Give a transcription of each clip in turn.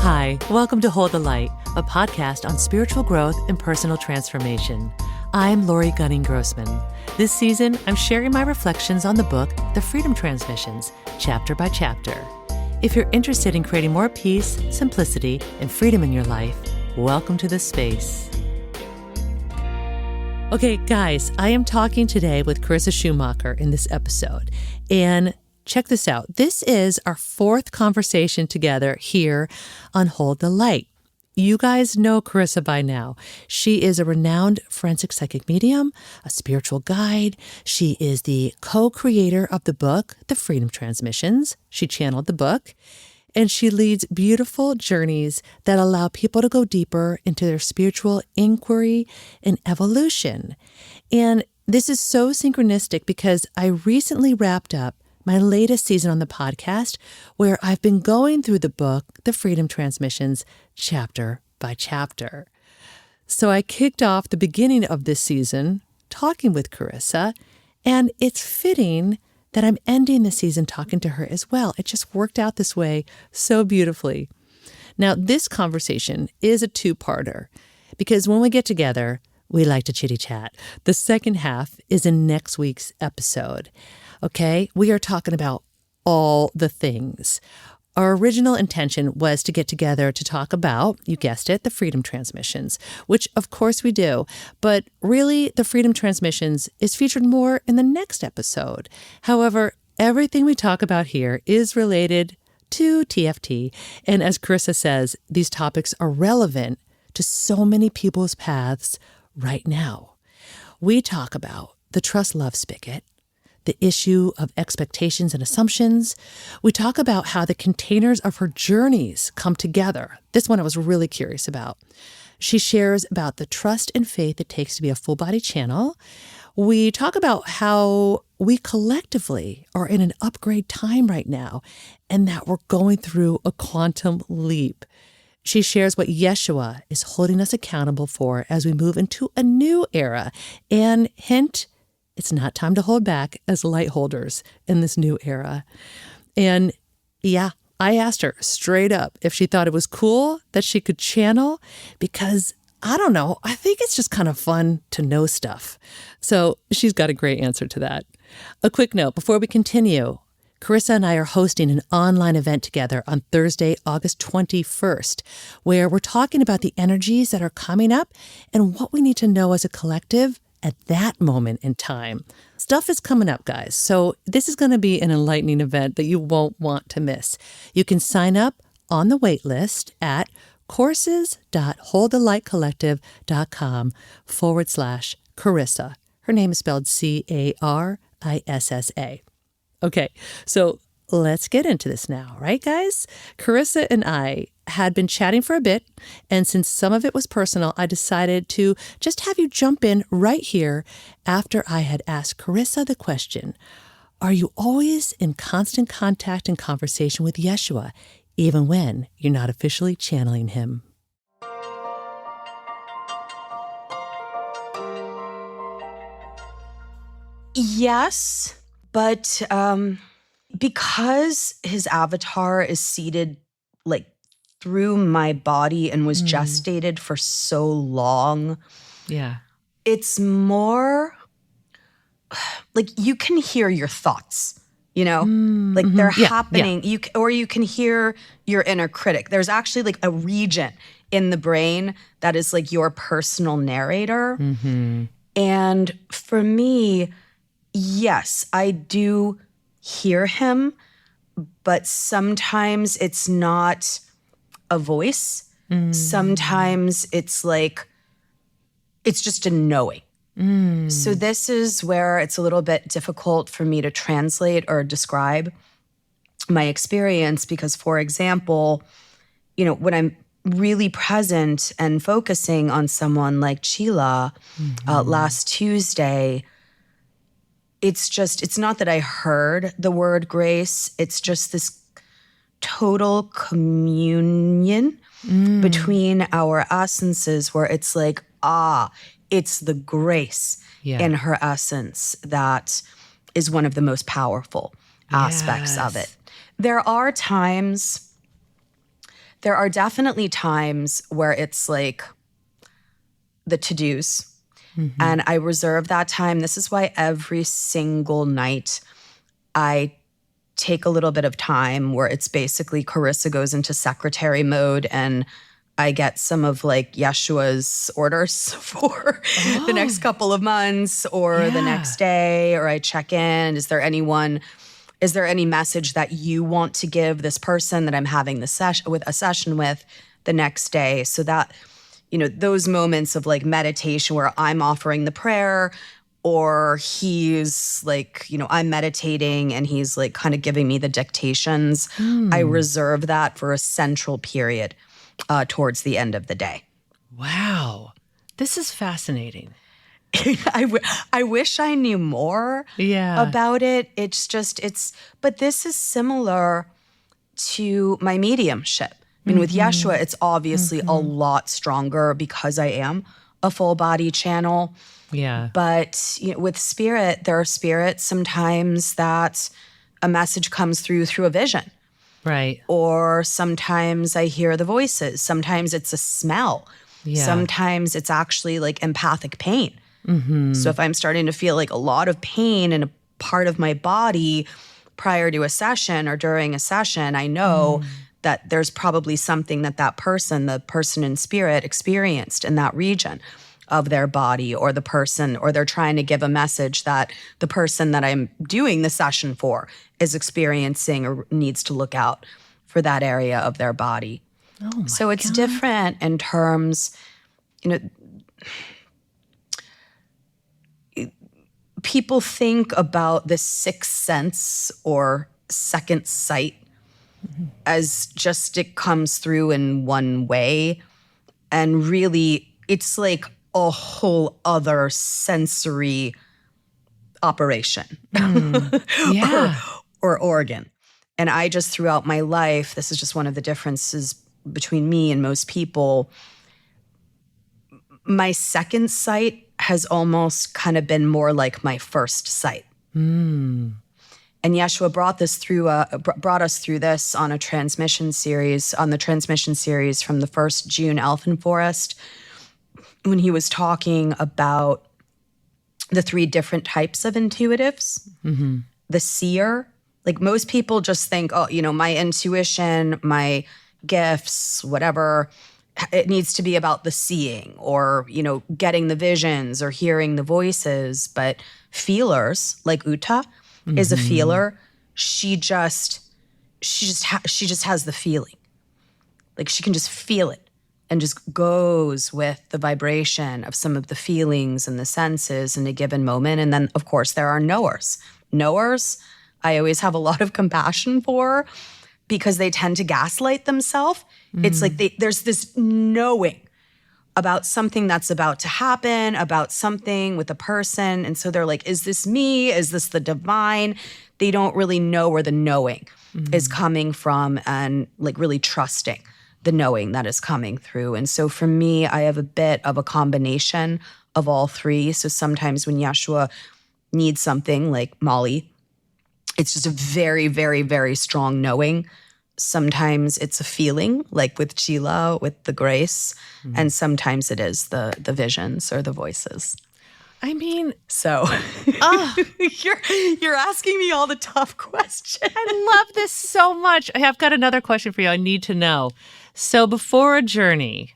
Hi, welcome to Hold the Light, a podcast on spiritual growth and personal transformation. I'm Lori Gunning-Grossman. This season, I'm sharing my reflections on the book, The Freedom Transmissions, chapter by chapter. If you're interested in creating more peace, simplicity, and freedom in your life, welcome to this space. Okay, guys, I am talking today with Carissa Schumacher in this episode, and check this out. This is our fourth conversation together here on Hold the Light. You guys know Carissa by now. She is a renowned forensic psychic medium, a spiritual guide. She is the co-creator of the book, The Freedom Transmissions. She channeled the book, and she leads beautiful journeys that allow people to go deeper into their spiritual inquiry and evolution. And this is so synchronistic because I recently wrapped up my latest season on the podcast, where I've been going through the book, The Freedom Transmissions, chapter by chapter. So I kicked off the beginning of this season talking with Carissa, and it's fitting that I'm ending the season talking to her as well. It just worked out this way so beautifully. Now, this conversation is a two-parter because when we get together, we like to chitty-chat. The second half is in next week's episode. Okay, we are talking about all the things. Our original intention was to get together to talk about, you guessed it, the Freedom Transmissions, which of course we do. But really, the Freedom Transmissions is featured more in the next episode. However, everything we talk about here is related to TFT. And as Carissa says, these topics are relevant to so many people's paths right now. We talk about the trust-love spigot, the issue of expectations and assumptions. We talk about how the containers of her journeys come together. This one I was really curious about. She shares about the trust and faith it takes to be a full-body channel. We talk about how we collectively are in an upgrade time right now and that we're going through a quantum leap. She shares what Yeshua is holding us accountable for as we move into a new era. And hint, it's not time to hold back as light holders in this new era. And yeah, I asked her straight up if she thought it was cool that she could channel because, I don't know, I think it's just kind of fun to know stuff. So she's got a great answer to that. A quick note before we continue. Carissa and I are hosting an online event together on Thursday, August 21st, where we're talking about the energies that are coming up and what we need to know as a collective at that moment in time. Stuff is coming up, guys. So this is going to be an enlightening event that you won't want to miss. You can sign up on the wait list at courses.holdthelightcollective.com/Carissa. Her name is spelled Carissa. Okay, so let's get into this now, right, guys? Carissa and I had been chatting for a bit, and since some of it was personal, I decided to just have you jump in right here after I had asked Carissa the question, are you always in constant contact and conversation with Yeshua, even when you're not officially channeling him? Yes, but because his avatar is seated like through my body and was gestated for so long, Yeah. it's more like you can hear your thoughts, you know, like they're happening. Yeah. You can hear your inner critic. There's actually like a region in the brain that is like your personal narrator. Mm-hmm. And for me, yes, I do hear him, but sometimes it's not a voice. Sometimes it's like, it's just a knowing. So this is where it's a little bit difficult for me to translate or describe my experience because, for example, you know, when I'm really present and focusing on someone like Chila last Tuesday, it's not that I heard the word grace. It's just this total communion between our essences where it's like, it's the grace in her essence that is one of the most powerful aspects of it. There are times There are definitely times where it's like the to-dos. And I reserve that time. This is why every single night I take a little bit of time where it's basically Carissa goes into secretary mode and I get some of like Yeshua's orders for the next couple of months or the next day, or I check in. Is there any message that you want to give this person that I'm having a session with the next day? So that, those moments of like meditation where I'm offering the prayer, or he's like, I'm meditating and he's like kind of giving me the dictations. I reserve that for a central period towards the end of the day. Wow. This is fascinating. I wish I knew more about it. But this is similar to my mediumship. I mean, with Yeshua, it's obviously a lot stronger because I am a full body channel. Yeah. But with spirit, there are spirits sometimes that a message comes through a vision. Right. Or sometimes I hear the voices. Sometimes it's a smell. Yeah. Sometimes it's actually like empathic pain. So if I'm starting to feel like a lot of pain in a part of my body prior to a session or during a session, I know that there's probably something that the person in spirit experienced in that region of their body, or they're trying to give a message that the person that I'm doing the session for is experiencing or needs to look out for that area of their body. So it's different in terms, people think about the sixth sense or second sight as just it comes through in one way. And really, it's like a whole other sensory operation or organ. And I just, throughout my life, this is just one of the differences between me and most people, my second sight has almost kind of been more like my first sight. And Yeshua brought us through this on the transmission series from the first June Elfin Forest, when he was talking about the 3 different types of intuitives. The seer, like most people just think, my intuition, my gifts, whatever, it needs to be about the seeing or, getting the visions or hearing the voices. But feelers, like Uta is a feeler. She just has the feeling. Like she can just feel it and just goes with the vibration of some of the feelings and the senses in a given moment. And then, of course, there are knowers. Knowers, I always have a lot of compassion for, because they tend to gaslight themselves. It's like there's this knowing about something that's about to happen, about something with a person. And so they're like, is this me? Is this the divine? They don't really know where the knowing is coming from, and like really trusting the knowing that is coming through. And so for me, I have a bit of a combination of all 3. So sometimes when Yeshua needs something, like Molly, it's just a very, very, very strong knowing. Sometimes it's a feeling, like with Sheila, with the grace, and sometimes it is the visions or the voices. I mean, so you're asking me all the tough questions. I love this so much. I've got another question for you. I need to know. So before a journey,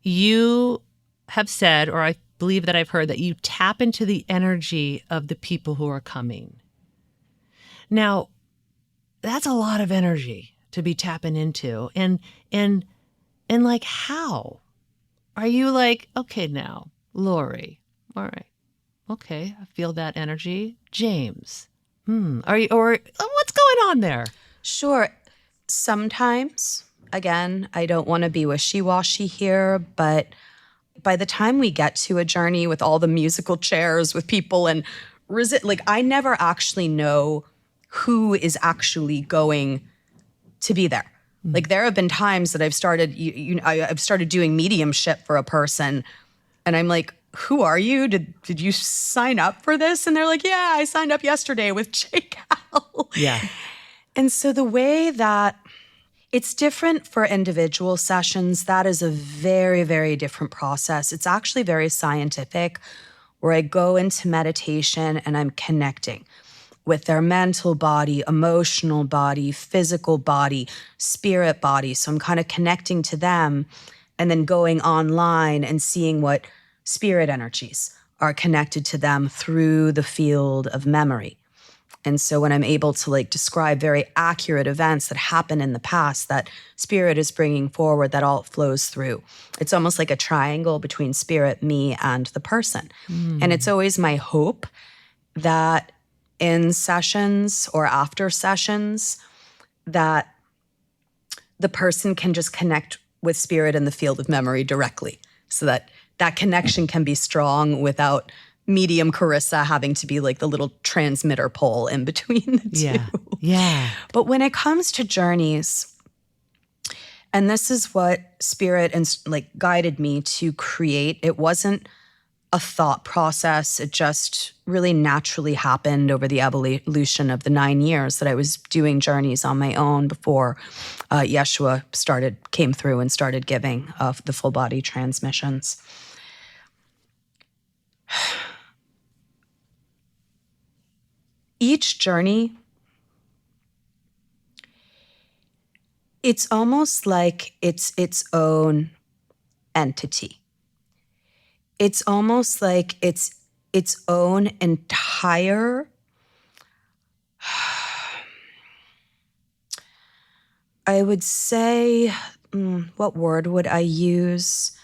you have said, or I believe that I've heard, that you tap into the energy of the people who are coming. Now, that's a lot of energy to be tapping into. And like, how? Are you like, okay, now, Lori, all right, okay, I feel that energy. James, are you, or what's going on there? Sure. Sometimes, again, I don't want to be wishy-washy here, but by the time we get to a journey with all the musical chairs with people and like, I never actually know who is actually going to be there. Like there have been times that I've started, I've started doing mediumship for a person, and I'm like, "Who are you? Did you sign up for this?" And they're like, "Yeah, I signed up yesterday with J. Cal." Yeah. And so the way that It's different for individual sessions. That is a very, very different process. It's actually very scientific, where I go into meditation and I'm connecting with their mental body, emotional body, physical body, spirit body. So I'm kind of connecting to them and then going online and seeing what spirit energies are connected to them through the field of memory. And so when I'm able to like describe very accurate events that happen in the past that spirit is bringing forward, that all flows through. It's almost like a triangle between spirit, me, and the person. And it's always my hope that in sessions or after sessions that the person can just connect with spirit in the field of memory directly, so that that connection can be strong without medium Carissa having to be like the little transmitter pole in between the two. Yeah. But when it comes to journeys, and this is what spirit and like guided me to create, it wasn't a thought process. It just really naturally happened over the evolution of the 9 years that I was doing journeys on my own before Yeshua came through and started giving the full body transmissions. Each journey, it's almost like it's its own entity. It's almost like it's its own entire, I would say, what word would I use?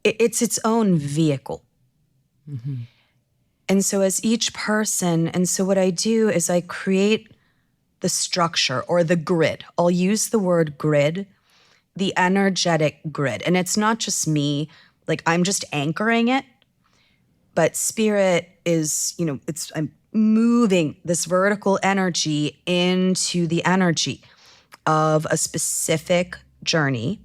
It's its own vehicle. Mm-hmm. And so as each person, and so what I do is I create the structure or the grid. I'll use the word grid, the energetic grid. And it's not just me, like I'm just anchoring it, but spirit is, I'm moving this vertical energy into the energy of a specific journey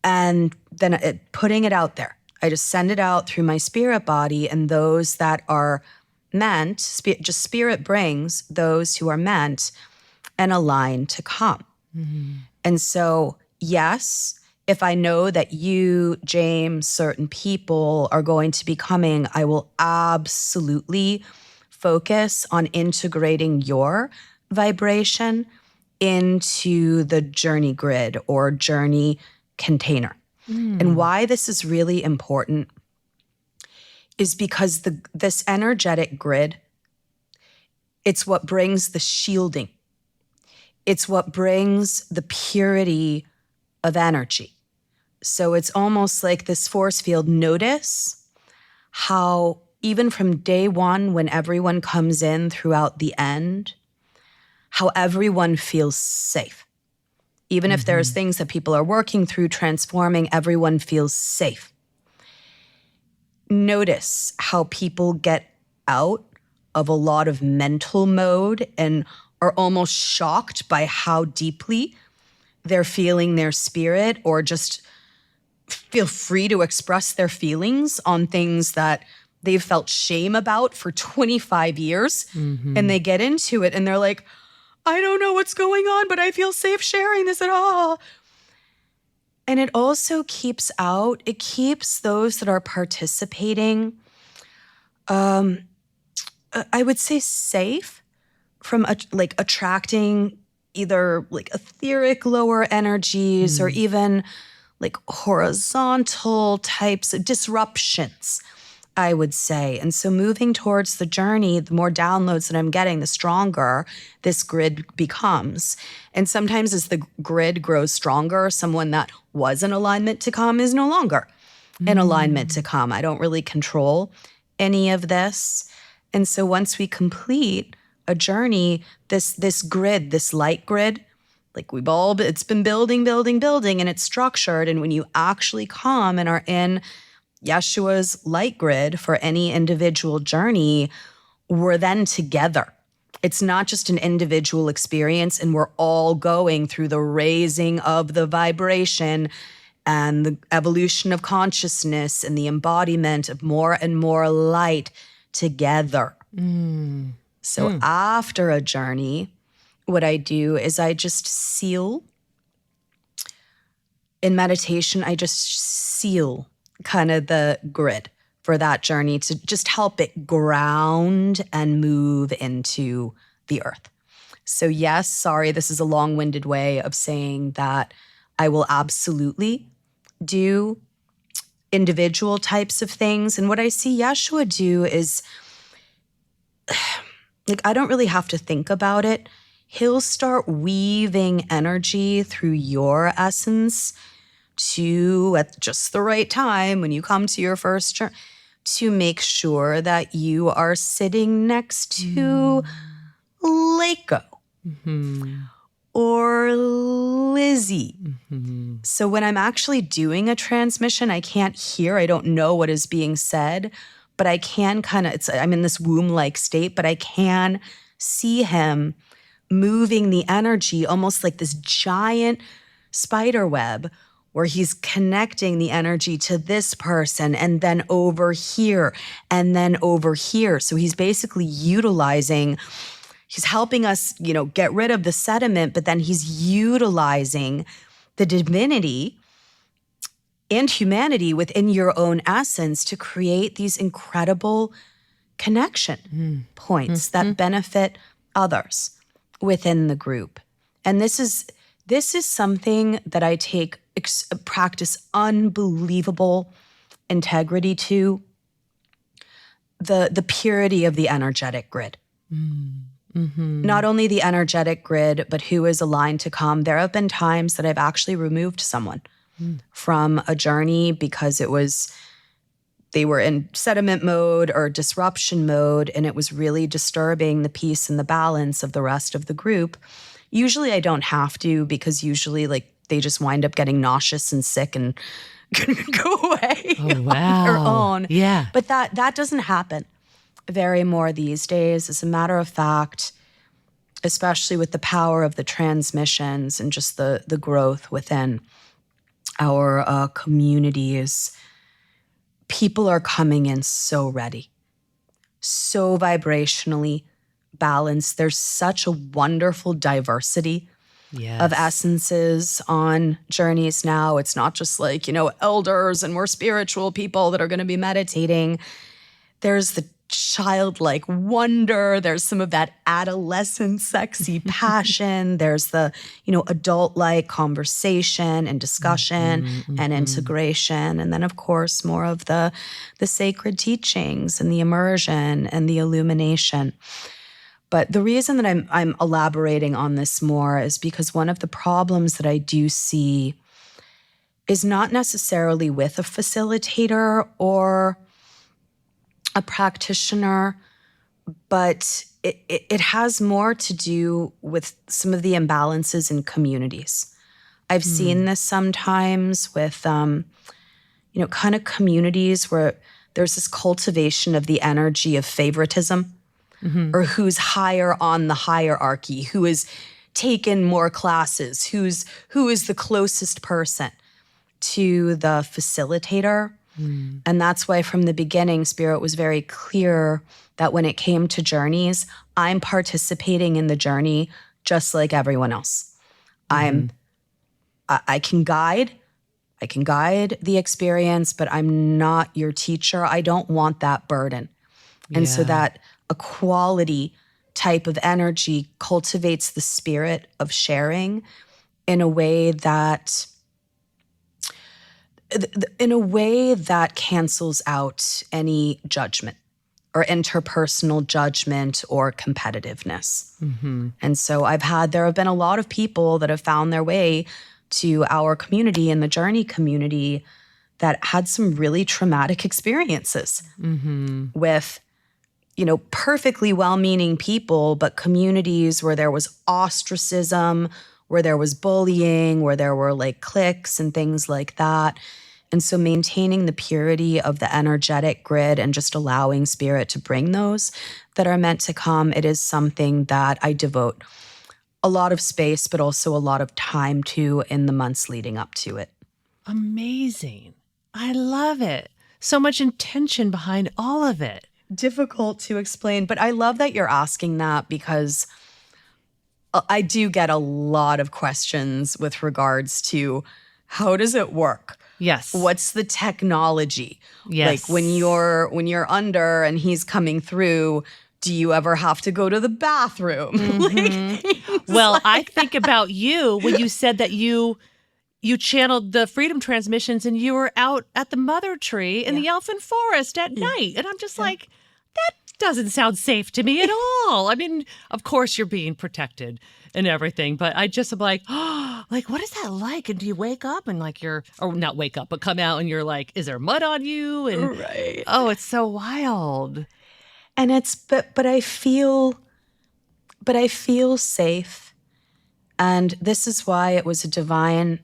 and then putting it out there. I just send it out through my spirit body, and those that are meant, spirit brings those who are meant and aligned to come. Mm-hmm. And so, yes, if I know that you, James, certain people are going to be coming, I will absolutely focus on integrating your vibration into the journey grid or journey container. And why this is really important is because this energetic grid, it's what brings the shielding. It's what brings the purity of energy. So it's almost like this force field. Notice how even from day one, when everyone comes in throughout the end, how everyone feels safe. Even if there's things that people are working through, transforming, everyone feels safe. Notice how people get out of a lot of mental mode and are almost shocked by how deeply they're feeling their spirit, or just feel free to express their feelings on things that they've felt shame about for 25 years. And they get into it and they're like, I don't know what's going on, but I feel safe sharing this at all. And it also keeps those that are participating, I would say safe from attracting either like etheric lower energies or even like horizontal types of disruptions, I would say. And so moving towards the journey, the more downloads that I'm getting, the stronger this grid becomes. And sometimes as the grid grows stronger, someone that was in alignment to come is no longer in alignment to come. I don't really control any of this. And so once we complete a journey, this grid, this light grid, like it's been building, and it's structured. And when you actually come and are in Yeshua's light grid for any individual journey, we're then together. It's not just an individual experience, and we're all going through the raising of the vibration and the evolution of consciousness and the embodiment of more and more light together. So after a journey, what I do is I just seal in meditation, I just seal kind of the grid for that journey to just help it ground and move into the earth. So yes, sorry, this is a long-winded way of saying that I will absolutely do individual types of things. And what I see Yeshua do is, like, I don't really have to think about it. He'll start weaving energy through your essence to, at just the right time, when you come to your first journey, to make sure that you are sitting next to Lako or Lizzie. So when I'm actually doing a transmission, I can't hear, I don't know what is being said, but I can kind of, I'm in this womb-like state, but I can see him moving the energy almost like this giant spider web where he's connecting the energy to this person and then over here and then over here. So he's basically he's helping us, get rid of the sediment, but then he's utilizing the divinity and humanity within your own essence to create these incredible connection points that benefit others within the group. And this is something that I practice unbelievable integrity to, the purity of the energetic grid. Not only the energetic grid, but who is aligned to come. There have been times that I've actually removed someone from a journey because they were in sediment mode or disruption mode, and it was really disturbing the peace and the balance of the rest of the group. Usually I don't have to, because usually they just wind up getting nauseous and sick and go away on their own. Yeah. But that doesn't happen very more these days. As a matter of fact, especially with the power of the transmissions and just the growth within our communities, people are coming in so ready, so vibrationally balanced. There's such a wonderful diversity of essences on journeys now. It's not just elders and more spiritual people that are going to be meditating. There's the childlike wonder. There's some of that adolescent sexy passion. There's the, adult-like conversation and discussion and integration. And then, of course, more of the sacred teachings and the immersion and the illumination. But the reason that I'm elaborating on this more is because one of the problems that I do see is not necessarily with a facilitator or a practitioner, but it has more to do with some of the imbalances in communities. I've seen this sometimes with, kind of communities where there's this cultivation of the energy of favoritism, or who's higher on the hierarchy, who has taken more classes, who is the closest person to the facilitator. And that's why from the beginning, Spirit was very clear that when it came to journeys, I'm participating in the journey just like everyone else. I can guide the experience, but I'm not your teacher. I don't want that burden. And so that equality type of energy cultivates the spirit of sharing in a way that cancels out any judgment or interpersonal judgment or competitiveness. And so there have been a lot of people that have found their way to our community and the journey community that had some really traumatic experiences with, perfectly well-meaning people, but communities where there was ostracism, where there was bullying, where there were cliques and things like that. And so maintaining the purity of the energetic grid and just allowing Spirit to bring those that are meant to come, it is something that I devote a lot of space, but also a lot of time to in the months leading up to it. Amazing. I love it. So much intention behind all of it. Difficult to explain, but I love that you're asking that, because I do get a lot of questions with regards to how does it work? Yes. What's the technology? Yes. Like when you're under and he's coming through, do you ever have to go to the bathroom? Well, I think about you when you said that you channeled the freedom transmissions and you were out at the mother tree in the elfin forest at night. And I'm just like, that doesn't sound safe to me at all. I mean, of course you're being protected and everything, but I just am like, oh, like, what is that like? And do you wake up and like or not wake up, but come out and you're like, is there mud on you? And Right. oh, it's so wild. And but I feel safe. And this is why it was a divine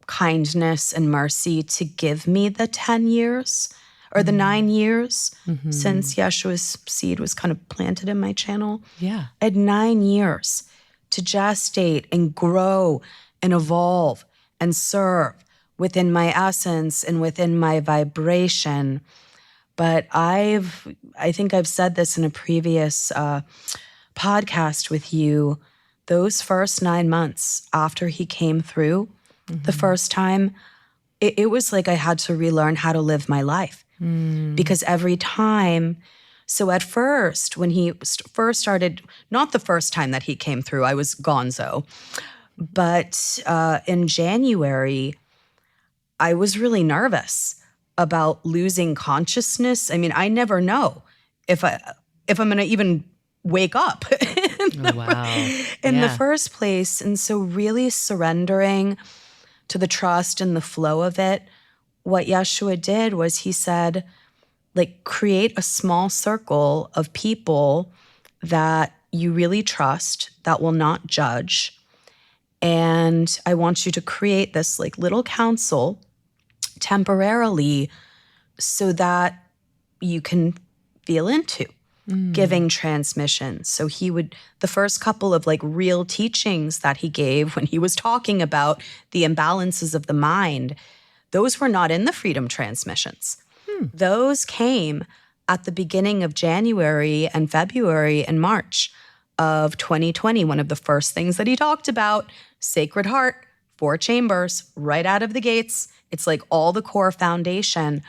kindness and mercy to give me the 10 years or the 9 years since Yeshua's seed was kind of planted in my channel. Yeah. I had 9 years to gestate and grow and evolve and serve within my essence and within my vibration. But I think I've said this in a previous podcast with you. Those first 9 months after he came through the first time, it was like I had to relearn how to live my life. Because every time, so at first, when he first started, not the first time that he came through, I was gonzo. But in January, I was really nervous about losing consciousness. I mean, I never know if I'm going to even wake up in the first place. And so really surrendering to the trust and the flow of it, what Yeshua did was he said, like, create a small circle of people that you really trust, that will not judge. And I want you to create this like little council temporarily so that you can feel into giving transmissions. So the first couple of like real teachings that he gave when he was talking about the imbalances of the mind, those were not in the freedom transmissions. Those came at the beginning of January and February and March of 2020. One of the first things that he talked about, Sacred Heart, 4 chambers, right out of the gates. It's like all the core foundation.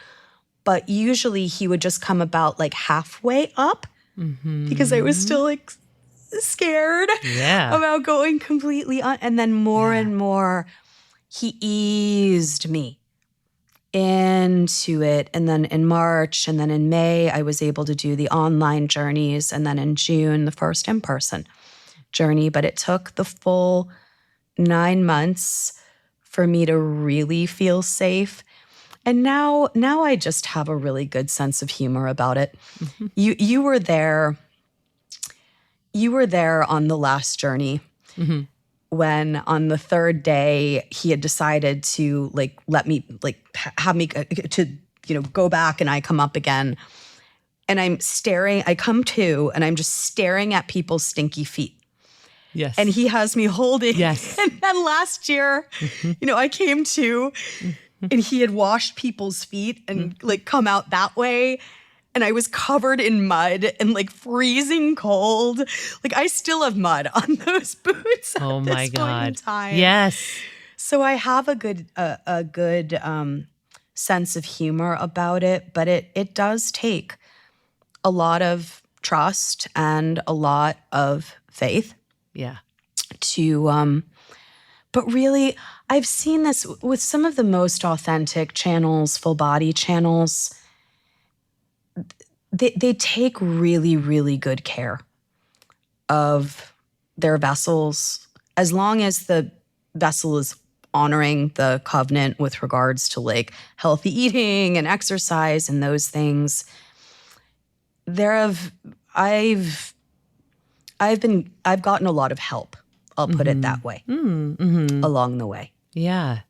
But usually he would just come about like halfway up because I was still like scared about going completely on. And then more and more, he eased me into it. And then in March and then in May, I was able to do the online journeys. And then in June, the first in-person journey. But it took the full 9 months for me to really feel safe. And now I just have a really good sense of humor about it. You were there. You were there on the last journey when on the third day he had decided to like let me like have me to go back and I come up again. And I'm staring. I come to and I'm just staring at people's stinky feet. Yes. And he has me holding. Yes. And then last year, I came to. And he had washed people's feet and like come out that way. And I was covered in mud and like freezing cold. Like I still have mud on those boots at this point in time. Yes. So I have a good sense of humor about it, but it does take a lot of trust and a lot of faith. Yeah. But really, I've seen this with some of the most authentic channels, full body channels. They take really, really good care of their vessels, as long as the vessel is honoring the covenant with regards to like healthy eating and exercise and those things. I've gotten a lot of help. I'll put it that way, along the way. Yeah.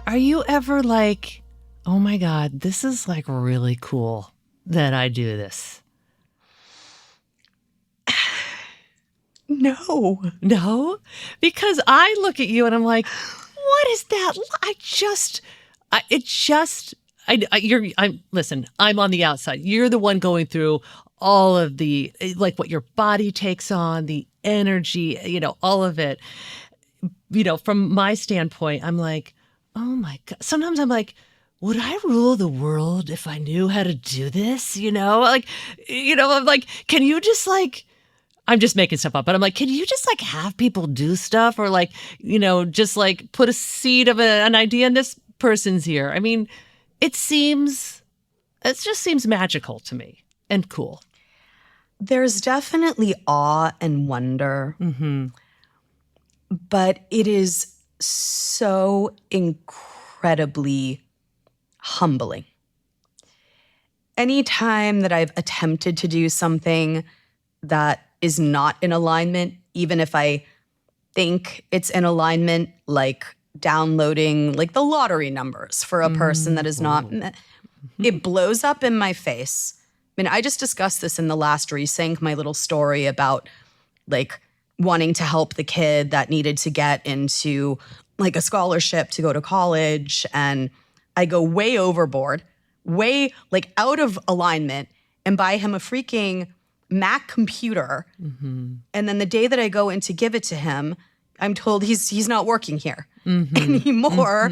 Are you ever like, oh my God, this is like really cool that I do this? No. No? Because I look at you and I'm like, what is that? Listen, I'm on the outside. You're the one going through all of the, like what your body takes on, the energy, all of it. From my standpoint, I'm like, oh my God. Sometimes I'm like, would I rule the world if I knew how to do this? I'm like, can you just I'm just making stuff up, but I'm like, can you just have people do stuff or just put a seed of an idea in this person's ear? I mean, it just seems magical to me and cool. There's definitely awe and wonder, but it is so incredibly humbling. Anytime that I've attempted to do something that is not in alignment, even if I think it's in alignment, like downloading the lottery numbers for a person that is not, it blows up in my face. I mean, I just discussed this in the last resync, my little story about wanting to help the kid that needed to get into a scholarship to go to college. And I go way overboard, way out of alignment, and buy him a freaking Mac computer. And then the day that I go in to give it to him, I'm told he's not working here anymore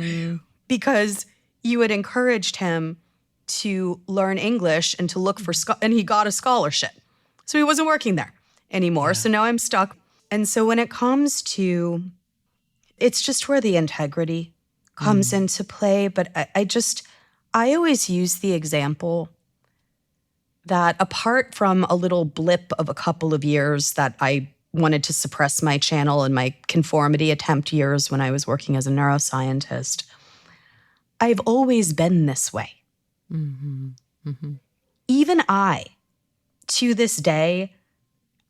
because you had encouraged him to learn English and to look for and he got a scholarship. So he wasn't working there anymore. Yeah. So now I'm stuck. And so when it comes to, it's just where the integrity comes into play. But I always use the example that apart from a little blip of a couple of years that I wanted to suppress my channel in my conformity attempt years when I was working as a neuroscientist, I've always been this way. Even I, to this day,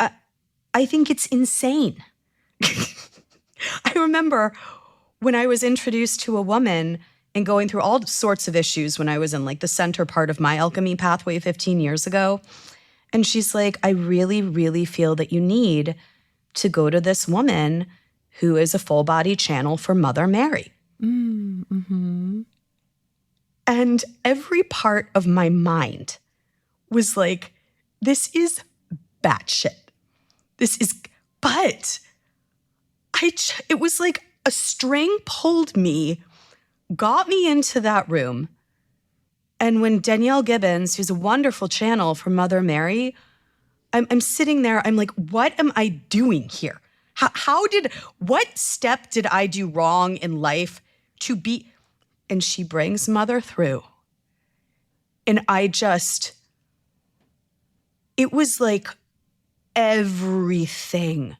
I think it's insane. I remember when I was introduced to a woman and going through all sorts of issues when I was in the center part of my alchemy pathway 15 years ago. And she's like, I really, really feel that you need to go to this woman who is a full body channel for Mother Mary. And every part of my mind was like, this is batshit. But it was like a string pulled me, got me into that room. And when Danielle Gibbons, who's a wonderful channel for Mother Mary, I'm sitting there, I'm like, what am I doing here? What step did I do wrong in life to be? And she brings Mother through. And it was like everything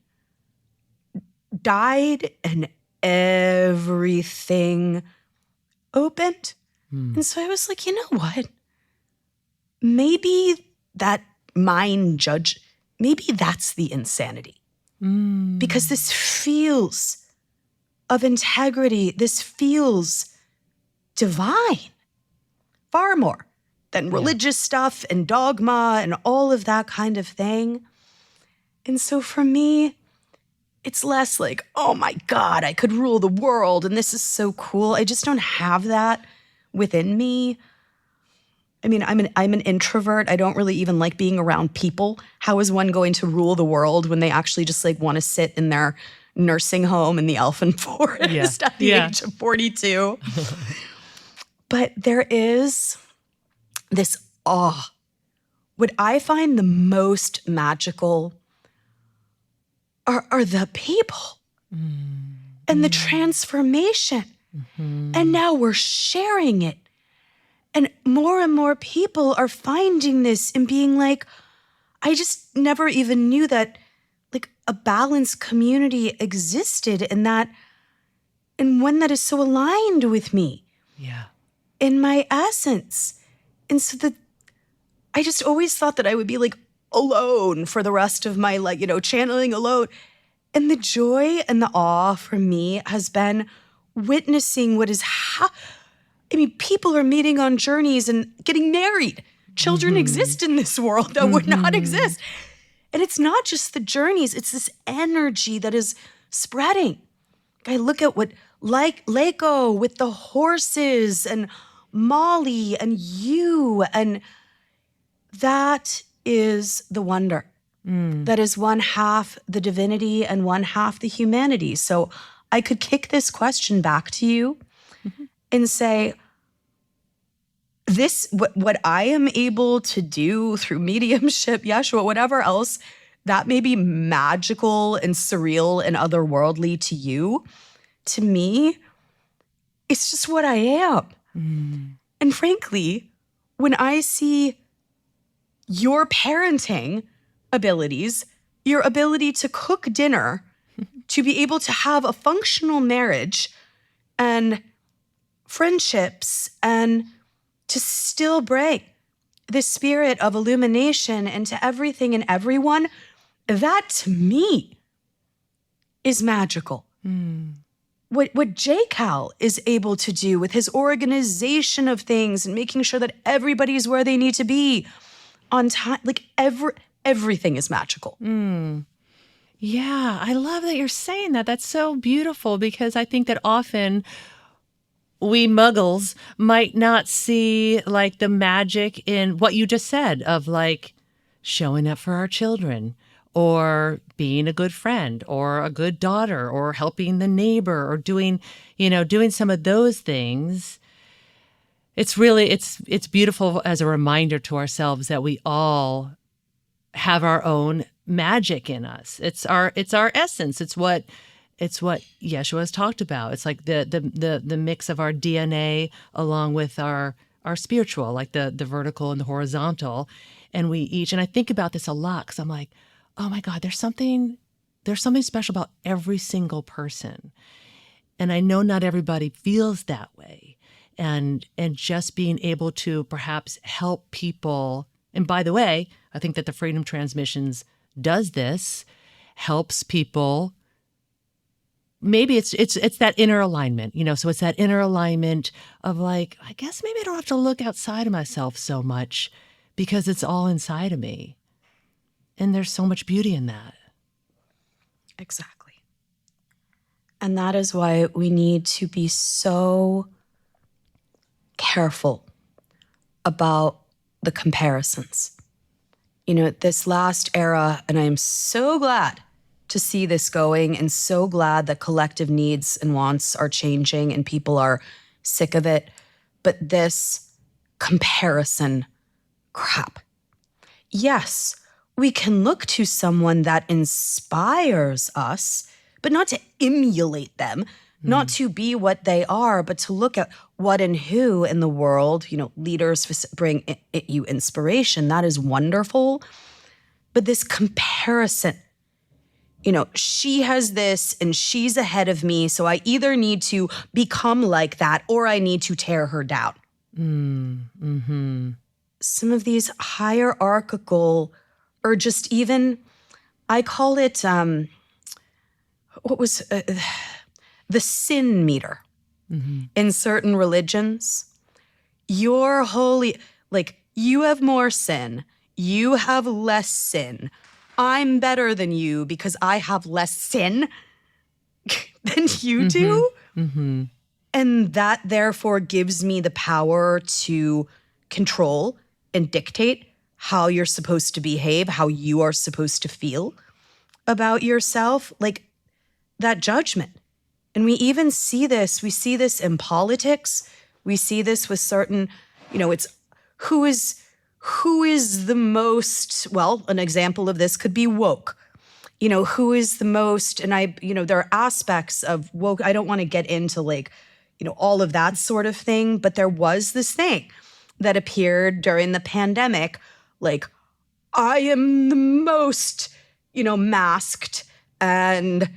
died and everything opened. And so I was like, you know what? Maybe that maybe that's the insanity. Because this feels of integrity, this feels divine, far more than religious stuff and dogma and all of that kind of thing. And so for me, it's less like, oh my God, I could rule the world and this is so cool. I just don't have that within me. I mean, I'm an introvert. I don't really even like being around people. How is one going to rule the world when they actually just want to sit in their nursing home in the elfin forest at the age of 42? But there is this awe. What I find the most magical are the people and the transformation. And now we're sharing it. And more people are finding this and being like, I just never even knew that a balanced community existed and one that is so aligned with me. Yeah. In my essence. And so I just always thought that I would be alone for the rest of my channeling alone. And the joy and the awe for me has been witnessing what is people are meeting on journeys and getting married. Children exist in this world that would not exist. And it's not just the journeys, it's this energy that is spreading. I look at what Lego with the horses and Molly and you, and that is the wonder. that is one half the divinity and one half the humanity. So I could kick this question back to you and say, what I am able to do through mediumship, Yeshua, whatever else, that may be magical and surreal and otherworldly to you. To me, it's just what I am. And frankly, when I see your parenting abilities, your ability to cook dinner, to be able to have a functional marriage and friendships, and to still bring the spirit of illumination into everything and everyone, that to me is magical. What J-Cal is able to do with his organization of things and making sure that everybody's where they need to be on time, like everything is magical. Yeah, I love that you're saying that. That's so beautiful, because I think that often we muggles might not see like the magic in what you just said of like showing up for our children, or being a good friend or a good daughter, or helping the neighbor, or doing some of those things. It's really, it's beautiful as a reminder to ourselves that we all have our own magic in us. It's our essence. It's what Yeshua has talked about. It's like the mix of our DNA along with our spiritual, like the vertical and the horizontal. And we each, and I think about this a lot because I'm like, oh my God, there's something special about every single person. And I know not everybody feels that way. And just being able to perhaps help people. And by the way, I think that the Freedom Transmissions does this, helps people. Maybe it's that inner alignment, so it's that inner alignment of like, I guess maybe I don't have to look outside of myself so much because it's all inside of me. And there's so much beauty in that. Exactly. And that is why we need to be so careful about the comparisons. This last era, and I'm so glad to see this going, and so glad that collective needs and wants are changing and people are sick of it. But this comparison crap. Yes, we can look to someone that inspires us, but not to emulate them, not to be what they are, but to look at what and who in the world, leaders bring you inspiration. That is wonderful. But this comparison, she has this and she's ahead of me, so I either need to become like that or I need to tear her down. Some of these hierarchical, or just even, I call it, the sin meter. In certain religions, you're holy, like you have more sin, you have less sin. I'm better than you because I have less sin than you do. And that therefore gives me the power to control and dictate how you're supposed to behave, how you are supposed to feel about yourself, like that judgment. And we even see this in politics. We see this with certain, it's who is the most, well, an example of this could be woke. Who is the most, and there are aspects of woke. I don't want to get into all of that sort of thing, but there was this thing that appeared during the pandemic, like, I am the most, masked and,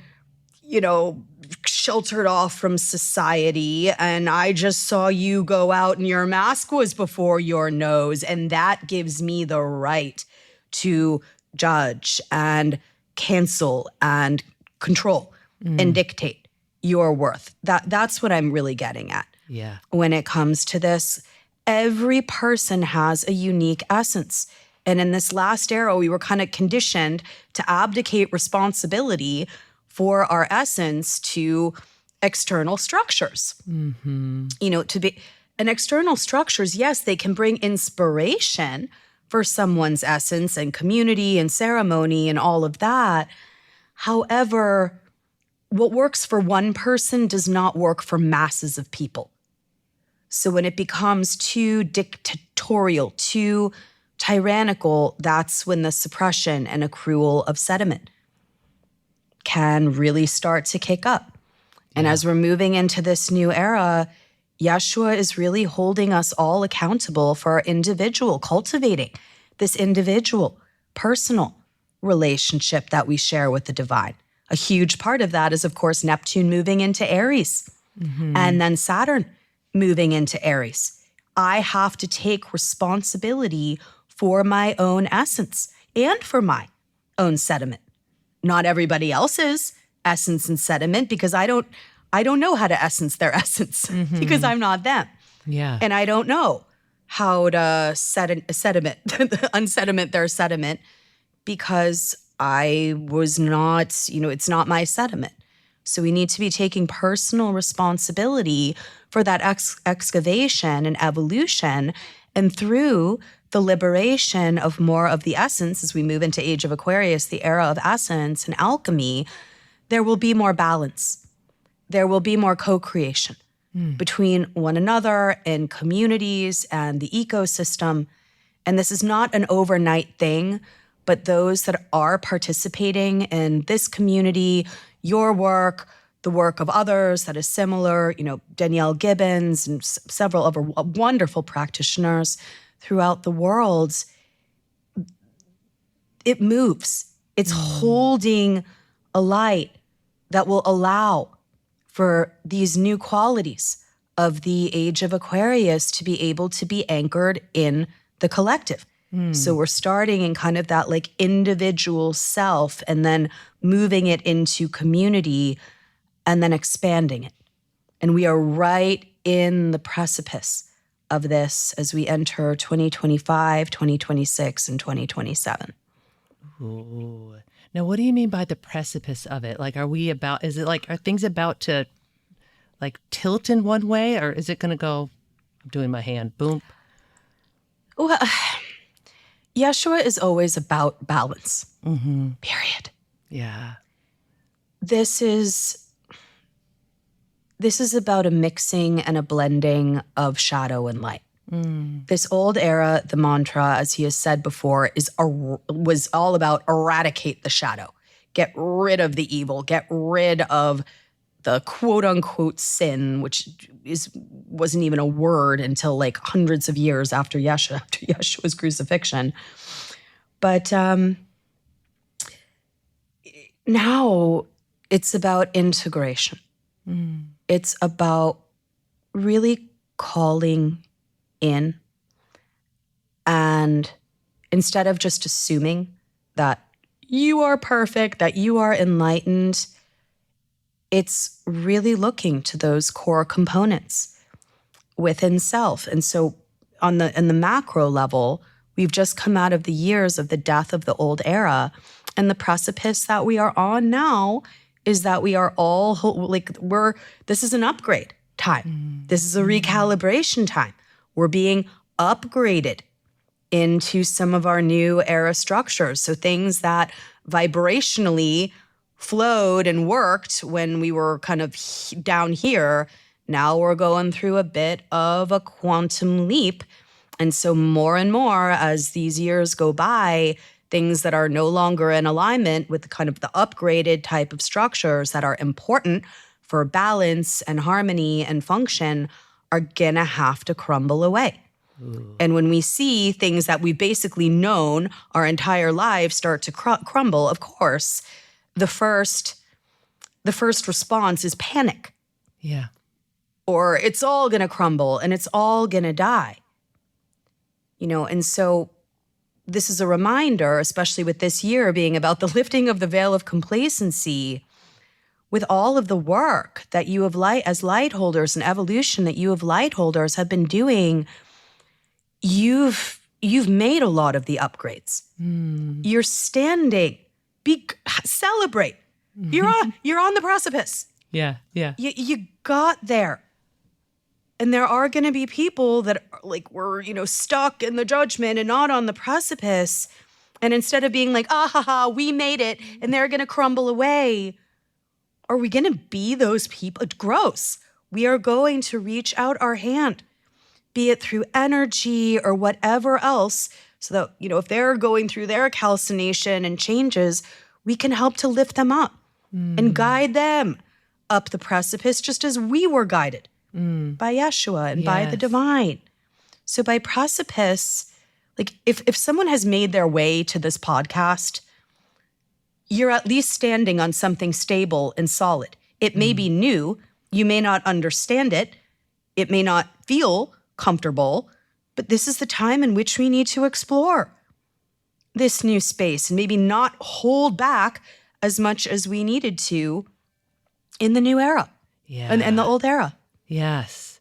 sheltered off from society, and I just saw you go out and your mask was before your nose, and that gives me the right to judge and cancel and control and dictate your worth. That's what I'm really getting at. Yeah. When it comes to this, every person has a unique essence. And in this last era, we were kind of conditioned to abdicate responsibility for our essence to external structures. To be, and external structures, yes, they can bring inspiration for someone's essence and community and ceremony and all of that. However, what works for one person does not work for masses of people. So when it becomes too dictatorial, too tyrannical, that's when the suppression and accrual of sediment can really start to kick up. And as we're moving into this new era, Yeshua is really holding us all accountable for our individual, cultivating this individual, personal relationship that we share with the divine. A huge part of that is, of course, Neptune moving into Aries and then Saturn moving into Aries. I have to take responsibility for my own essence and for my own sediment. Not everybody else's essence and sediment, because I don't know how to essence their essence because I'm not them. Yeah. And I don't know how to unsediment their sediment because I was not, it's not my sediment. So we need to be taking personal responsibility for that excavation and evolution, and through the liberation of more of the essence as we move into Age of Aquarius, the era of essence and alchemy, there will be more balance. There will be more co-creation between one another and communities and the ecosystem. And this is not an overnight thing, but those that are participating in this community, your work, the work of others that is similar, Danielle Gibbons and several other wonderful practitioners throughout the world, it moves. It's holding a light that will allow for these new qualities of the Age of Aquarius to be able to be anchored in the collective. So we're starting in kind of that like individual self and then moving it into community and then expanding it. And we are right in the precipice of this as we enter 2025, 2026, and 2027. Ooh. Now, what do you mean by the precipice of it? Like, are things about to like tilt in one way, or is it going to go, I'm doing my hand, boom? Well, Yeshua is always about balance, period. Yeah. This is about a mixing and a blending of shadow and light. This old era, the mantra, as he has said before, was all about eradicate the shadow, get rid of the evil, get rid of the quote unquote sin, which wasn't even a word until like hundreds of years after Yeshua's crucifixion. But now it's about integration. It's about really calling in, and instead of just assuming that you are perfect, that you are enlightened, it's really looking to those core components within self. And so in the macro level, we've just come out of the years of the death of the old era, and the precipice that we are on now is that we are all this is an upgrade time. This is a recalibration time. We're being upgraded into some of our new era structures. So things that vibrationally flowed and worked when we were kind of down here, now we're going through a bit of a quantum leap. And so more and more as these years go by, things that are no longer in alignment with kind of the upgraded type of structures that are important for balance and harmony and function are gonna have to crumble away. Ooh. And when we see things that we've basically known our entire lives start to crumble, of course, the first response is panic. Yeah. Or it's all gonna crumble and it's all gonna die. And so this is a reminder, especially with this year being about the lifting of the veil of complacency, with all of the work that you have as light holders and evolution that you have light holders have been doing, you've made a lot of the upgrades. You're standing, celebrate. You're on the precipice. Yeah, yeah. You got there. And there are going to be people that are like were, stuck in the judgment and not on the precipice. And instead of being like, ah, ha, ha, we made it, and they're going to crumble away, are we going to be those people? Gross. We are going to reach out our hand, be it through energy or whatever else, so that, if they're going through their calcination and changes, we can help to lift them up and guide them up the precipice just as we were guided by Yeshua and by the divine. So by precipice, like if someone has made their way to this podcast, you're at least standing on something stable and solid. It may be new. You may not understand it. It may not feel comfortable, but this is the time in which we need to explore this new space and maybe not hold back as much as we needed to in the new era and the old era. Yes.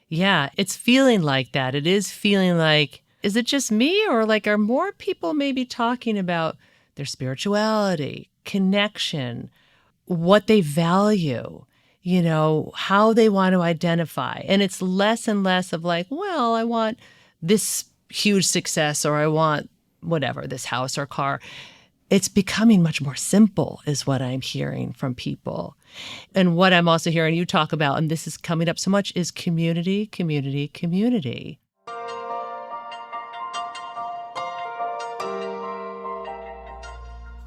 Yeah, it's feeling like that. It is feeling like, is it just me, or like are more people maybe talking about their spirituality, connection, what they value, how they want to identify. And it's less and less of like, well, I want this huge success, or I want whatever, this house or car. It's becoming much more simple is what I'm hearing from people. And what I'm also hearing you talk about, and this is coming up so much, is community, community, community.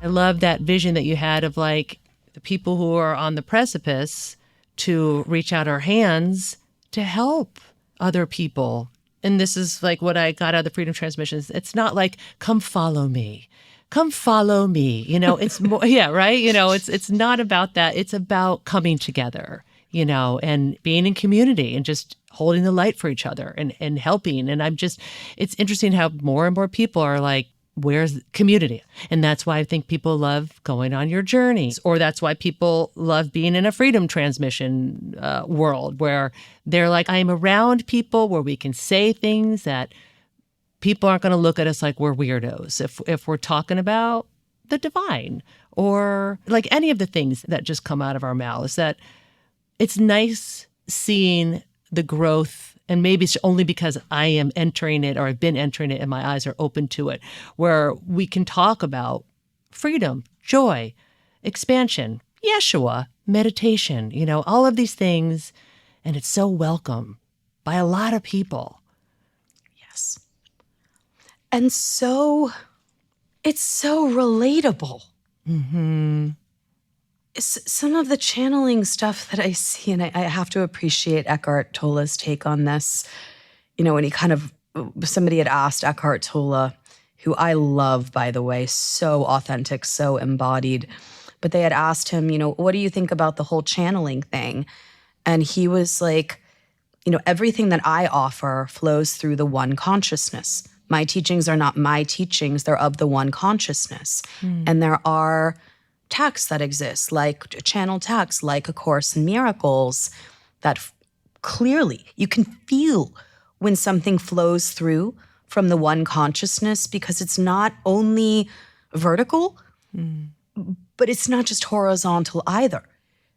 I love that vision that you had of like the people who are on the precipice to reach out our hands to help other people. And this is like what I got out of the Freedom Transmissions. It's not like, come follow me. Come follow me. It's more, right? It's not about that. It's about coming together, and being in community and just holding the light for each other and helping. And it's interesting how more and more people are like, where's community? And that's why I think people love going on your journeys, or that's why people love being in a Freedom Transmission world where they're like, I'm around people where we can say things that people aren't going to look at us like we're weirdos if we're talking about the divine or like any of the things that just come out of our mouths. That it's nice seeing the growth. And maybe it's only because I am entering it, or I've been entering it and my eyes are open to it, where we can talk about freedom, joy, expansion, Yeshua, meditation, all of these things. And it's so welcome by a lot of people. Yes. And it's so relatable. Mm-hmm. Some of the channeling stuff that I see, and I have to appreciate Eckhart Tolle's take on this, when somebody had asked Eckhart Tolle, who I love, by the way, so authentic, so embodied, but they had asked him, what do you think about the whole channeling thing? And he was like, everything that I offer flows through the one consciousness. My teachings are not my teachings, they're of the one consciousness. And there are texts that exist, like channel texts, like A Course in Miracles, that clearly you can feel when something flows through from the one consciousness, because it's not only vertical, but it's not just horizontal either.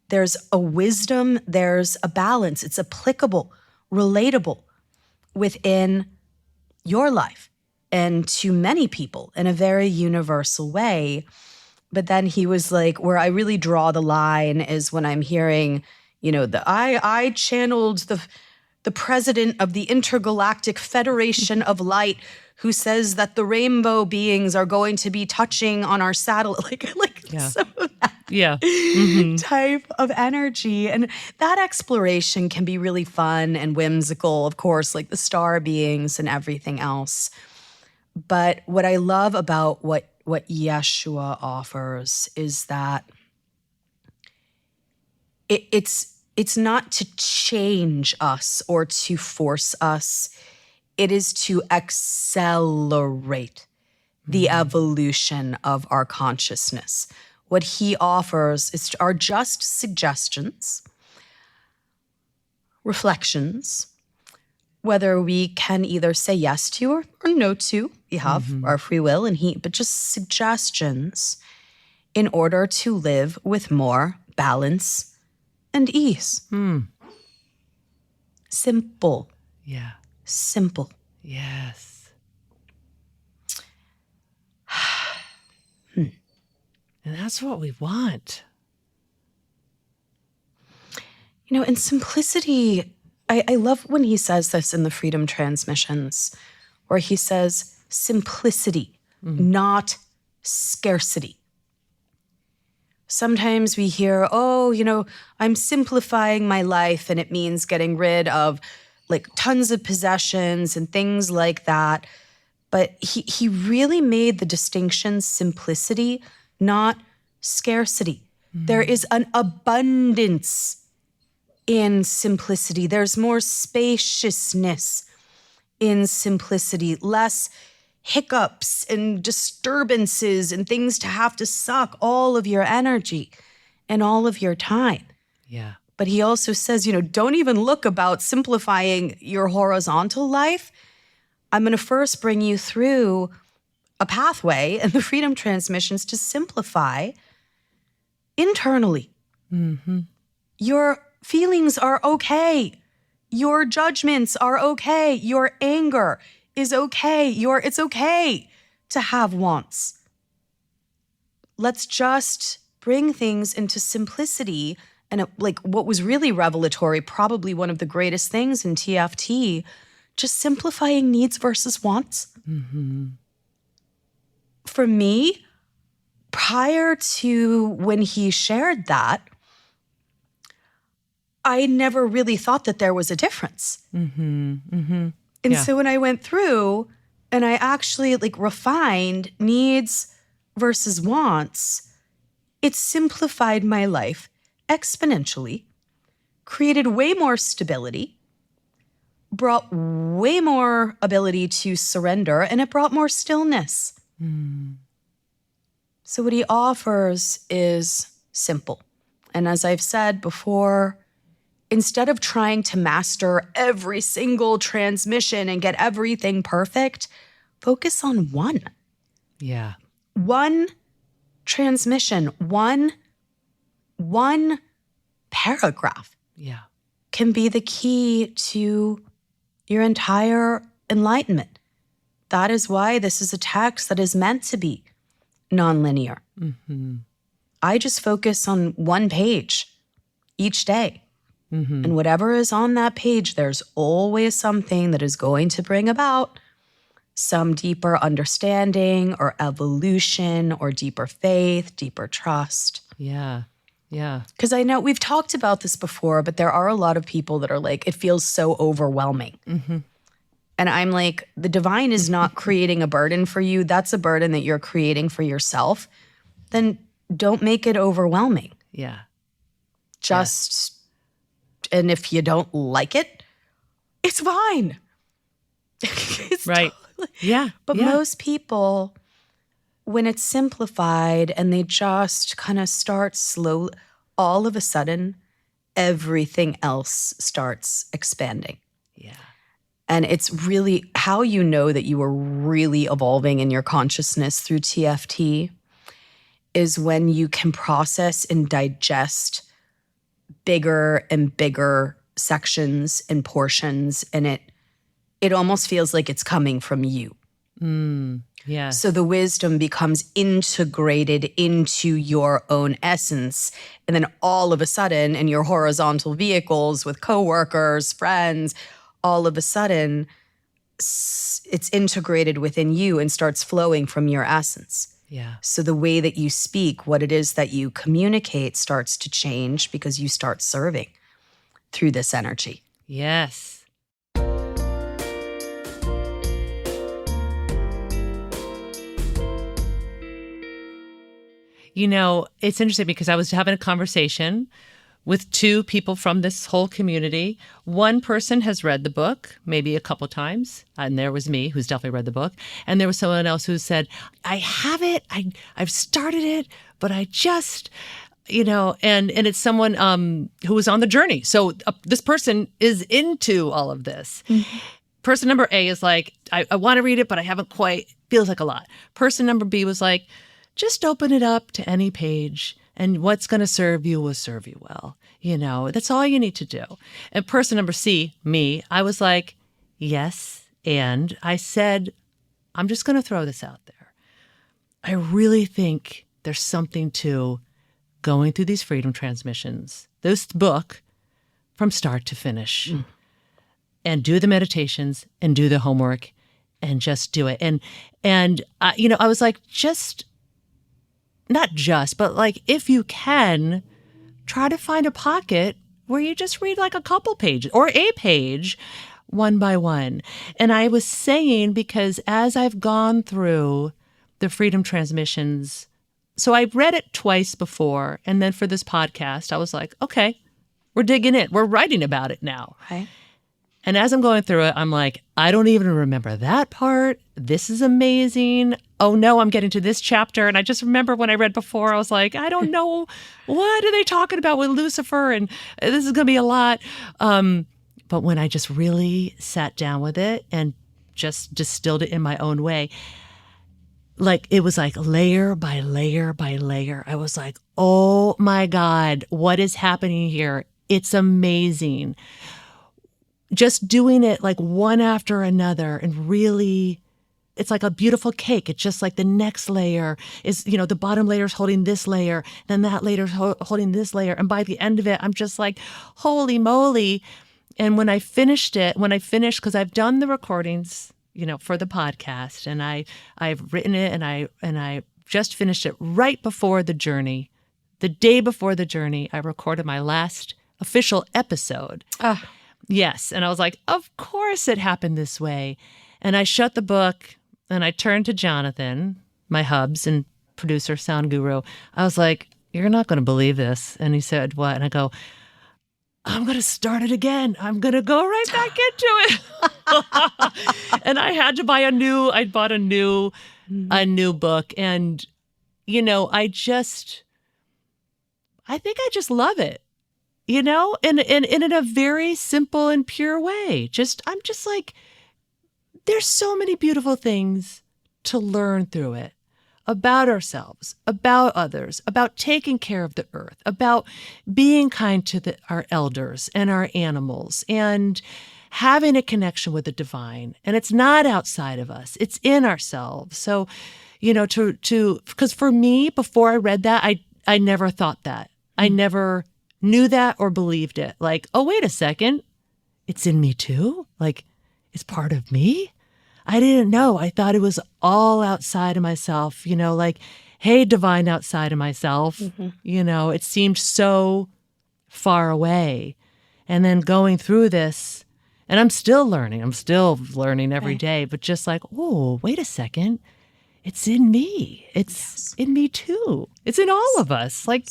There's a wisdom, there's a balance. It's applicable, relatable within your life and to many people in a very universal way. But then he was like, where I really draw the line is when I'm hearing, I channeled the president of the Intergalactic Federation of Light, who says that the rainbow beings are going to be touching on our satellite, some of that type of energy. And that exploration can be really fun and whimsical, of course, like the star beings and everything else. But what I love about what Yeshua offers is that it's not to change us or to force us. It is to accelerate the evolution of our consciousness. What he offers are just suggestions, reflections, whether we can either say yes to or no to. We have our free will, but just suggestions in order to live with more balance and ease. Simple. Yeah. Simple. Yes. And that's what we want. You know, in simplicity, I love when he says this in the Freedom Transmissions, where he says simplicity, not scarcity. Sometimes we hear, oh, you know, I'm simplifying my life, and it means getting rid of like tons of possessions and things like that. But he really made the distinction simplicity, not scarcity. There is an abundance in simplicity. There's more spaciousness in simplicity, less hiccups and disturbances and things to have to suck all of your energy and all of your time. Yeah. But he also says, you know, don't even look about simplifying your horizontal life. I'm going to first bring you through a pathway and the Freedom Transmissions to simplify internally. Mm-hmm. Your feelings are okay. Your judgments are okay. Your anger is okay. It's okay to have wants. Let's just bring things into simplicity. And like what was really revelatory, probably one of the greatest things in TFT, just simplifying needs versus wants. Mm-hmm. For me, prior to when he shared that, I never really thought that there was a difference. Mm-hmm. Mm-hmm. And so when I went through and I actually like refined needs versus wants, it simplified my life exponentially, created way more stability, brought way more ability to surrender, and it brought more stillness. So what he offers is simple. And as I've said before, instead of trying to master every single transmission and get everything perfect, focus on one. Yeah. One transmission, one paragraph Yeah. can be the key to your entire enlightenment. That is why this is a text that is meant to be nonlinear. Mm-hmm. I just focus on one page each day. Mm-hmm. And whatever is on that page, there's always something that is going to bring about some deeper understanding or evolution or deeper faith, deeper trust. Yeah. Yeah. Because I know we've talked about this before, but there are a lot of people that are like, it feels so overwhelming. Mm-hmm. And I'm like, the divine is not creating a burden for you. That's a burden that you're creating for yourself. Then don't make it overwhelming. Yeah. Just, and if you don't like it, it's fine. It's Right. totally- Yeah. But yeah. most people, when it's simplified and they just kind of start slowly, all of a sudden, everything else starts expanding. Yeah. And it's really how you know that you are really evolving in your consciousness through TFT is when you can process and digest bigger and bigger sections and portions, and it almost feels like it's coming from you. Yeah. So the wisdom becomes integrated into your own essence. And then all of a sudden, in your horizontal vehicles with coworkers, friends, all of a sudden, it's integrated within you and starts flowing from your essence. Yeah. So the way that you speak, what it is that you communicate starts to change because you start serving through this energy. Yes. You know, it's interesting because I was having a conversation with two people from this whole community. One person has read the book maybe a couple times, and there was me, who's definitely read the book. And there was someone else who said, I have it, I've started it, but I just, you know, and it's someone who was on the journey. So this person is into all of this. Mm-hmm. Person number A is like, I want to read it, but I haven't quite, feels like a lot. Person number B was like, just open it up to any page, and what's going to serve you will serve you well. That's all you need to do. And person number C, me, I was like, yes. And I said, I'm just going to throw this out there. I really think there's something to going through these freedom transmissions, this book from start to finish, and do the meditations and do the homework and just do it. And I was like, but like, if you can, try to find a pocket where you just read like a couple pages or a page one by one. And I was saying, because as I've gone through the freedom transmissions, so I read it twice before. And then for this podcast, I was like, okay, we're digging in. We're writing about it now. Right. And as I'm going through it, I'm like, I don't even remember that part. This is amazing. Oh no, I'm getting to this chapter. And I just remember when I read before, I was like, I don't know. What are they talking about with Lucifer? And this is going to be a lot. But when I just really sat down with it and just distilled it in my own way, like it was like layer by layer by layer. I was like, oh my God, what is happening here? It's amazing. Just doing it like one after another, and really, it's like a beautiful cake. It's just like the next layer is, the bottom layer is holding this layer, then that layer is holding this layer. And by the end of it, I'm just like, holy moly. And when I finished, because I've done the recordings, for the podcast, and I've written it, and I just finished it right before the journey. The day before the journey, I recorded my last official episode. Yes. And I was like, of course it happened this way. And I shut the book and I turned to Jonathan, my hubs and producer, sound guru. I was like, you're not going to believe this. And he said, what? And I go, I'm going to start it again. I'm going to go right back into it. And I had to buy I bought a new book. And, I think I just love it. And in a very simple and pure way. I'm just like, there's so many beautiful things to learn through it, about ourselves, about others, about taking care of the earth, about being kind to our elders and our animals, and having a connection with the divine. And it's not outside of us, it's in ourselves. So, because for me, before I read that, I never thought that. I never knew that or believed it. Like, oh, wait a second. It's in me too? Like, it's part of me? I didn't know. I thought it was all outside of myself, like, hey, divine outside of myself. It seemed so far away. And then going through this, and I'm still learning every day, but just like, oh, wait a second. It's in me. It's in me too. It's in all of us. Like,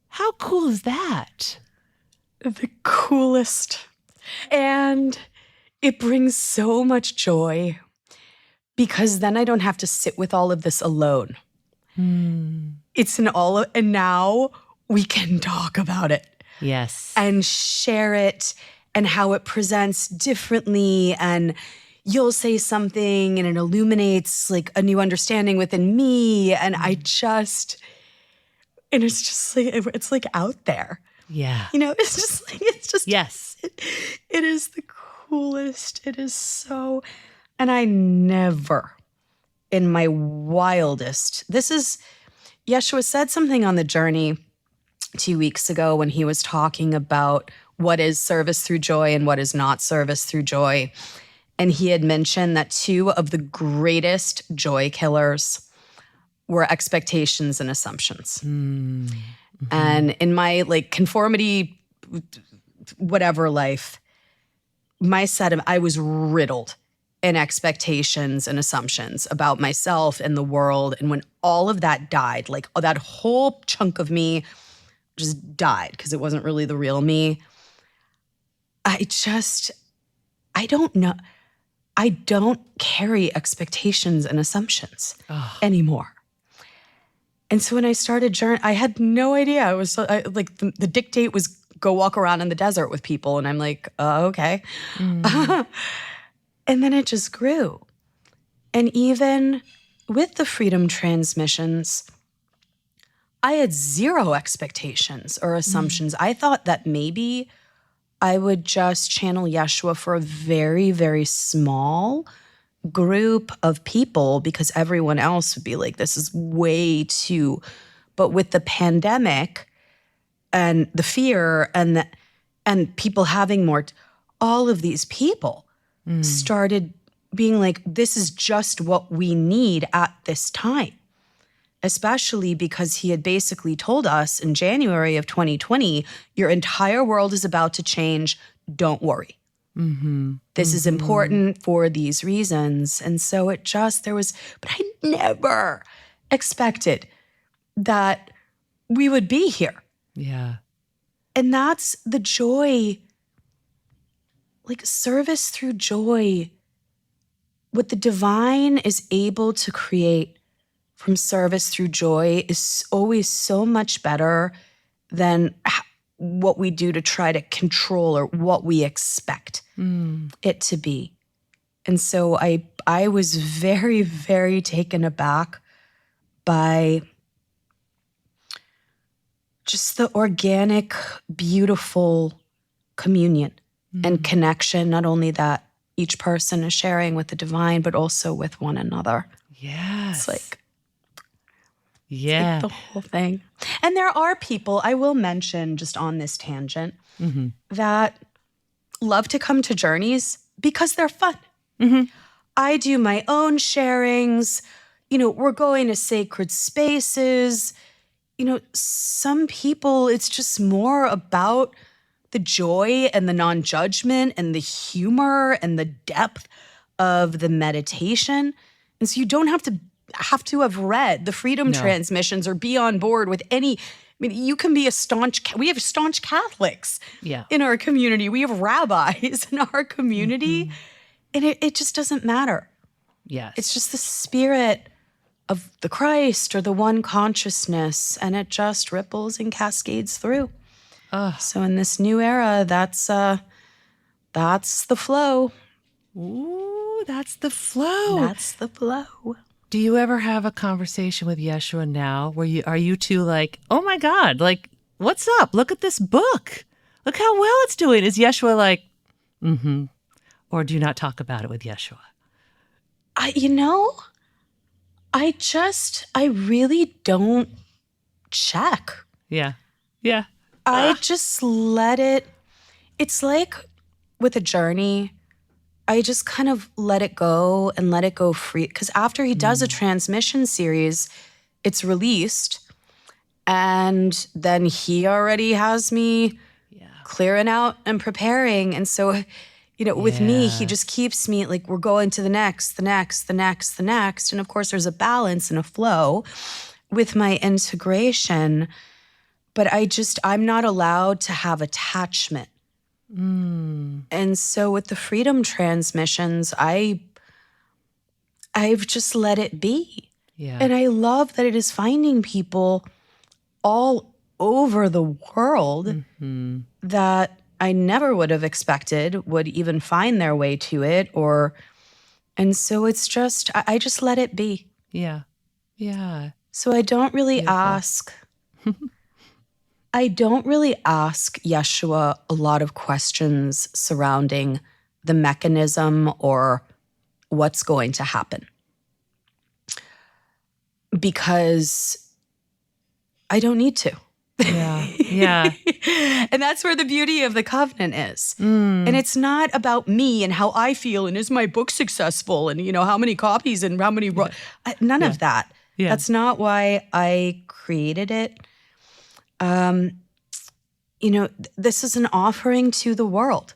how cool is that? The coolest. And it brings so much joy, because then I don't have to sit with all of this alone. It's and now we can talk about it. Yes. And share it, and how it presents differently. And you'll say something and it illuminates like a new understanding within me. And and it's just like, it's like out there. Yeah. It's just, yes. It is the coolest. It is so, and I never in my wildest, Yeshua said something on the journey 2 weeks ago when he was talking about what is service through joy and what is not service through joy. And he had mentioned that 2 of the greatest joy killers were expectations and assumptions. And in my conformity, whatever life, I was riddled in expectations and assumptions about myself and the world. And when all of that died, that whole chunk of me just died because it wasn't really the real me. I don't know. I don't carry expectations and assumptions anymore. And so when I started journaling, I had no idea. I was the dictate was go walk around in the desert with people. And I'm like, okay. And then it just grew. And even with the freedom transmissions, I had zero expectations or assumptions. I thought that maybe I would just channel Yeshua for a very, very small group of people because everyone else would be like, this is way too. But with the pandemic and the fear and people having more, all of these people started being like, this is just what we need at this time. Especially because he had basically told us in January of 2020, your entire world is about to change. Don't worry. This is important for these reasons. And so but I never expected that we would be here. Yeah. And that's the joy, like service through joy. What the divine is able to create from service through joy is always so much better than what we do to try to control or what we expect it to be. And so I was very, very taken aback by just the organic, beautiful communion and connection, not only that each person is sharing with the divine, but also with one another. Yes. It's like, yeah. the whole thing. And there are people, I will mention just on this tangent, that love to come to journeys because they're fun. I do my own sharings. We're going to sacred spaces. Some people, it's just more about the joy and the non-judgment and the humor and the depth of the meditation. And so you don't have to have read the freedom transmissions or be on board with any. You can be we have staunch Catholics in our community. We have rabbis in our community. And it just doesn't matter. Yes. It's just the spirit of the Christ or the one consciousness, and it just ripples and cascades through. So in this new era, that's the flow. Ooh, that's the flow. That's the flow. Do you ever have a conversation with Yeshua now where are you two like, oh my God, like, what's up? Look at this book. Look how well it's doing. Is Yeshua like, or do you not talk about it with Yeshua? I really don't check. Yeah. Yeah. I just let it. It's like with a journey, I just kind of let it go and let it go free. Because after he does a transmission series, it's released. And then he already has me clearing out and preparing. And so, with me, he just keeps me like, we're going to the next, the next, the next, the next. And of course, there's a balance and a flow with my integration. But I'm not allowed to have attachment. And so with the freedom transmissions, I've just let it be. Yeah. And I love that it is finding people all over the world that I never would have expected would even find their way to it. And so it's just, I just let it be. Yeah. Yeah. So I don't really ask Yeshua a lot of questions surrounding the mechanism or what's going to happen. Because I don't need to. Yeah. Yeah. And that's where the beauty of the covenant is. And it's not about me and how I feel and is my book successful and, how many copies and how many, none of that. Yeah. That's not why I created it. This is an offering to the world.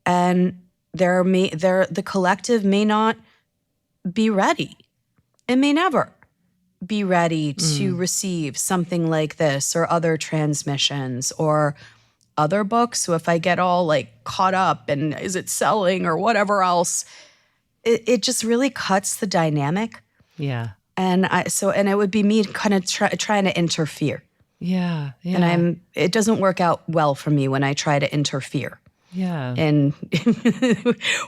And the collective may not be ready. It may never be ready to receive something like this or other transmissions or other books. So if I get all like caught up and is it selling or whatever else, it just really cuts the dynamic. Yeah. And it would be me kind of trying to interfere. Yeah. Yeah. And it doesn't work out well for me when I try to interfere. Yeah. And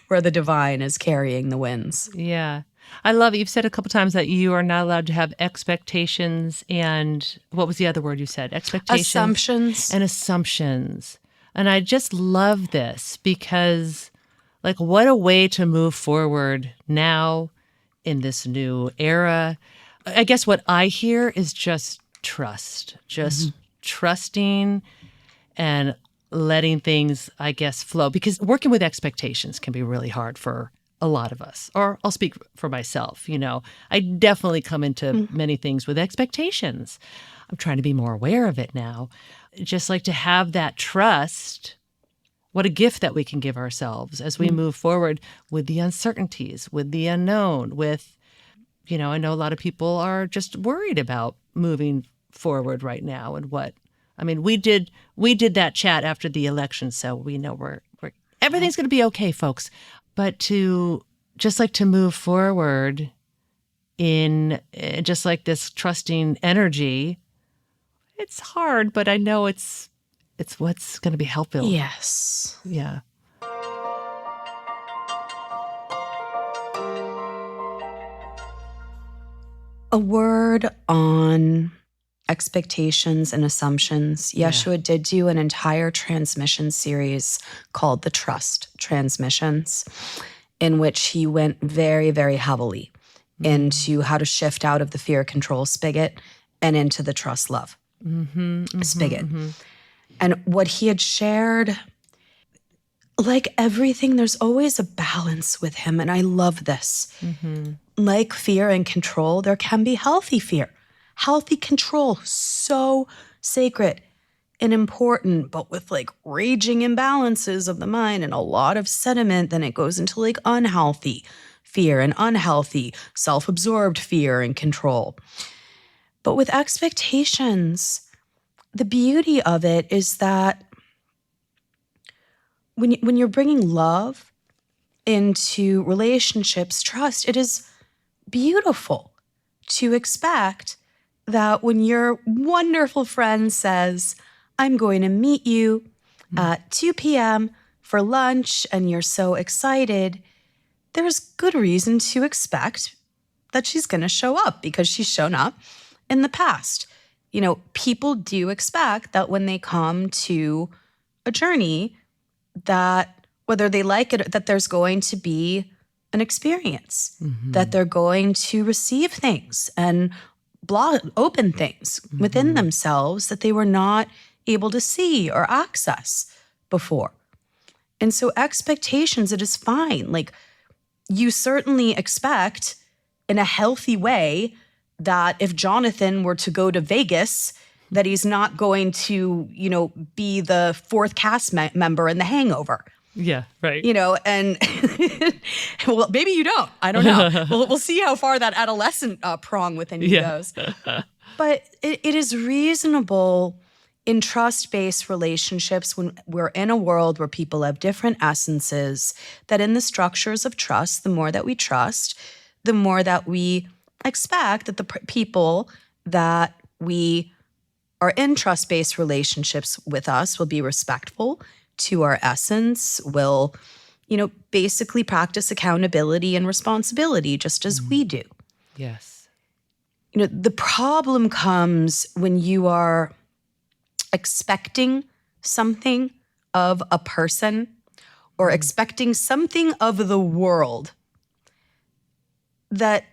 where the divine is carrying the winds. Yeah. I love it. You've said a couple times that you are not allowed to have expectations and what was the other word you said? Expectations. Assumptions. And assumptions. And I just love this because, like, what a way to move forward now in this new era. I guess what I hear is just trust, just trusting and letting things, I guess, flow. Because working with expectations can be really hard for a lot of us. Or I'll speak for myself, I definitely come into many things with expectations. I'm trying to be more aware of it now. Just like to have that trust. What a gift that we can give ourselves as we move forward with the uncertainties, with the unknown, with, I know a lot of people are just worried about moving forward right now and we did that chat after the election, so we know we're everything's going to be okay, folks. But to just like to move forward in just like this trusting energy, it's hard, but I know it's what's going to be helpful. Yes. Yeah. A word on expectations and assumptions. Yeshua did do an entire transmission series called the Trust Transmissions, in which he went very, very heavily into how to shift out of the fear control spigot and into the trust love spigot. And what he had shared, like everything, there's always a balance with him. And I love this. Like fear and control, there can be healthy fear. Healthy control, so sacred and important, but with like raging imbalances of the mind and a lot of sediment, then it goes into like unhealthy fear and unhealthy self-absorbed fear and control. But with expectations, the beauty of it is that when you're bringing love into relationships, trust, it is beautiful to expect that when your wonderful friend says, I'm going to meet you at 2 p.m. for lunch, and you're so excited, there's good reason to expect that she's going to show up because she's shown up in the past. People do expect that when they come to a journey, that whether they like it, that there's going to be an experience, that they're going to receive things and open things within themselves that they were not able to see or access before. And so expectations, it is fine. Like, you certainly expect in a healthy way that if Jonathan were to go to Vegas, that he's not going to, be the fourth cast member in The Hangover. Yeah, right. And well, maybe you don't. I don't know. We'll see how far that adolescent prong within you goes. But it is reasonable in trust-based relationships when we're in a world where people have different essences, that in the structures of trust, the more that we trust, the more that we expect that the people that we are in trust-based relationships with us will be respectful to our essence, will, basically practice accountability and responsibility just as we do. Yes. The problem comes when you are expecting something of a person or expecting something of the world that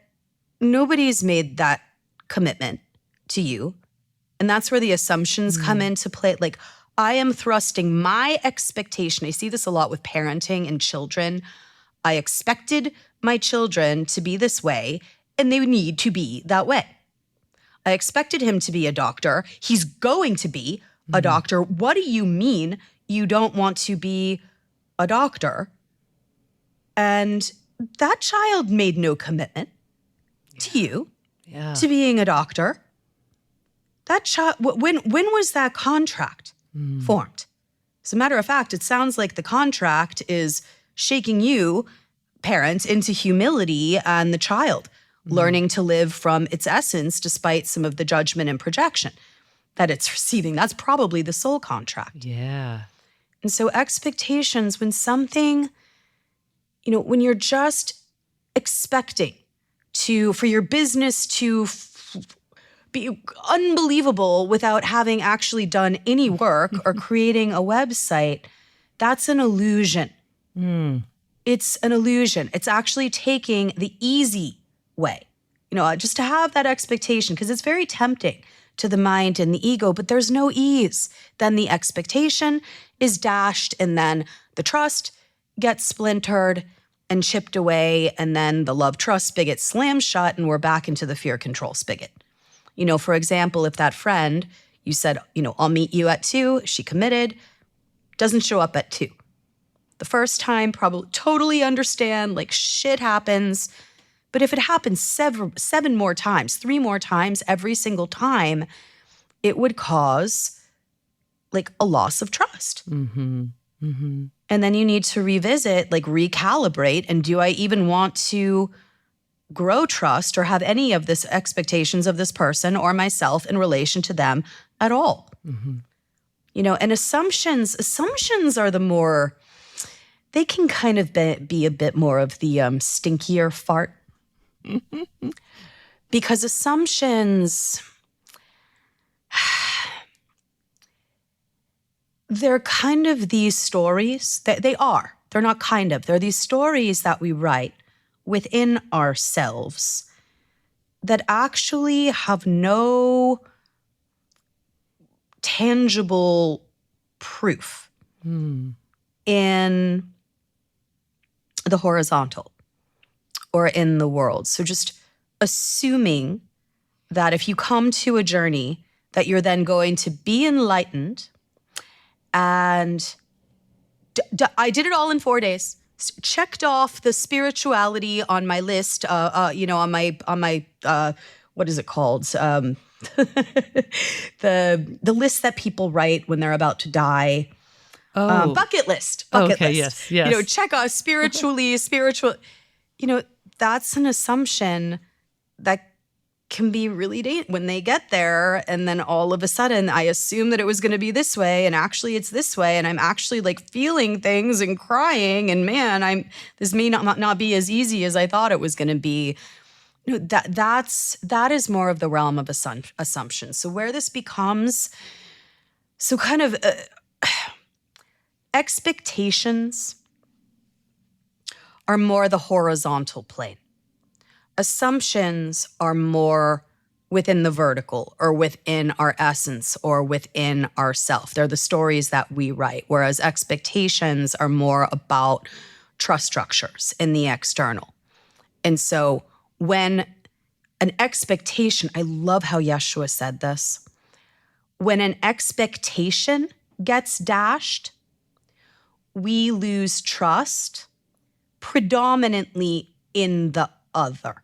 nobody's made that commitment to you. And that's where the assumptions come into play. Like, I am thrusting my expectation. I see this a lot with parenting and children. I expected my children to be this way, and they need to be that way. I expected him to be a doctor. He's going to be a doctor. What do you mean you don't want to be a doctor? And that child made no commitment to you, to being a doctor. That child, when was that contract formed? As a matter of fact, it sounds like the contract is shaking you, parent, into humility, and the child learning to live from its essence despite some of the judgment and projection that it's receiving. That's probably the soul contract. Yeah. And so expectations, when something, when you're just expecting for your business to be unbelievable without having actually done any work or creating a website, that's an illusion. It's an illusion. It's actually taking the easy way, just to have that expectation, because it's very tempting to the mind and the ego, but there's no ease. Then the expectation is dashed, and then the trust gets splintered and chipped away, and then the love-trust spigot slams shut, and we're back into the fear-control spigot. For example, if that friend, you said, I'll meet you at 2, she committed, doesn't show up at 2. The first time, probably totally understand, like shit happens. But if it happens 7 more times, 3 more times, every single time, it would cause like a loss of trust. And then you need to revisit, like recalibrate, and do I even want to grow trust or have any of this expectations of this person or myself in relation to them at all? And assumptions are the more, they can kind of be a bit more of the stinkier fart. Because assumptions, they're kind of these stories that they're not kind of, they're these stories that we write within ourselves that actually have no tangible proof in the horizontal or in the world. So just assuming that if you come to a journey that you're then going to be enlightened, and I did it all in 4 days. Checked off the spirituality on my list, on my what is it called? The list that people write when they're about to die. Bucket list. Okay, yes. Check off spiritual. That's an assumption that can be really when they get there, and then all of a sudden I assume that it was going to be this way, and actually it's this way, and I'm actually like feeling things and crying, and man, this may not be as easy as I thought it was going to be. That is more of the realm of assumption. So where this becomes so kind of expectations are more the horizontal plane. Assumptions are more within the vertical or within our essence or within ourself. They're the stories that we write, whereas expectations are more about trust structures in the external. And so when an expectation, I love how Yeshua said this, when an expectation gets dashed, we lose trust predominantly in the other.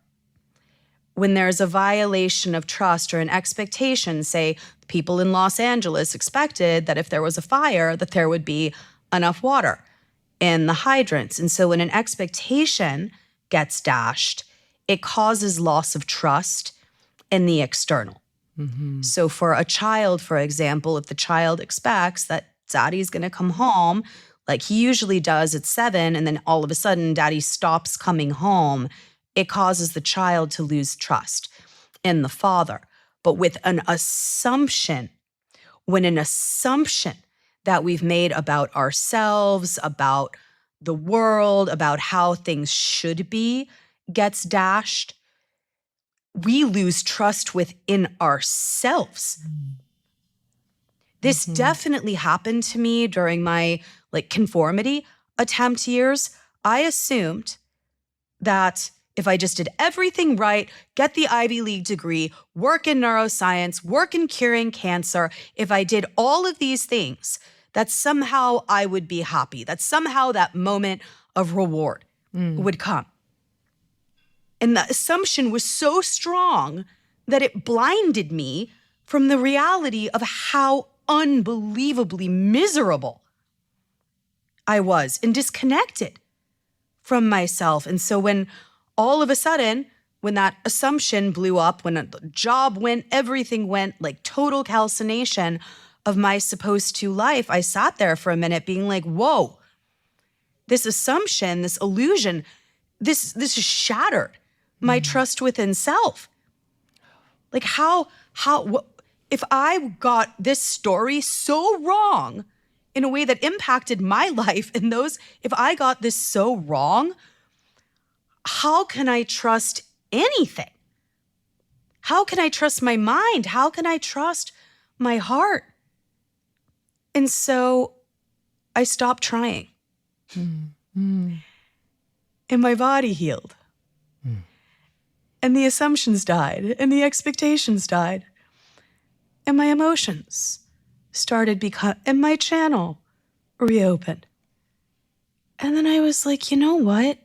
When there's a violation of trust or an expectation, say people in Los Angeles expected that if there was a fire, that there would be enough water in the hydrants. And so when an expectation gets dashed, it causes loss of trust in the external. So for a child, for example, if the child expects that daddy's going to come home, like he usually does at 7, and then all of a sudden daddy stops coming home, it causes the child to lose trust in the father. But with an assumption, when an assumption that we've made about ourselves, about the world, about how things should be, gets dashed, we lose trust within ourselves. This definitely happened to me during my conformity attempt years. I assumed that if I just did everything right, get the Ivy League degree, work in neuroscience, work in curing cancer, if I did all of these things, that somehow I would be happy, that somehow that moment of reward would come. And the assumption was so strong that it blinded me from the reality of how unbelievably miserable I was and disconnected from myself. And so when all of a sudden, when that assumption blew up, when a job went, everything went, like total calcination of my supposed to life, I sat there for a minute being like, whoa, this assumption, this illusion, this is shattered. my trust within self. Like if I got this story so wrong in a way that impacted my life and if I got this so wrong, how can I trust anything? How can I trust my mind? How can I trust my heart? And so I stopped trying. And my body healed. And the assumptions died. And the expectations died. And my emotions started and my channel reopened. And then I was like, you know what?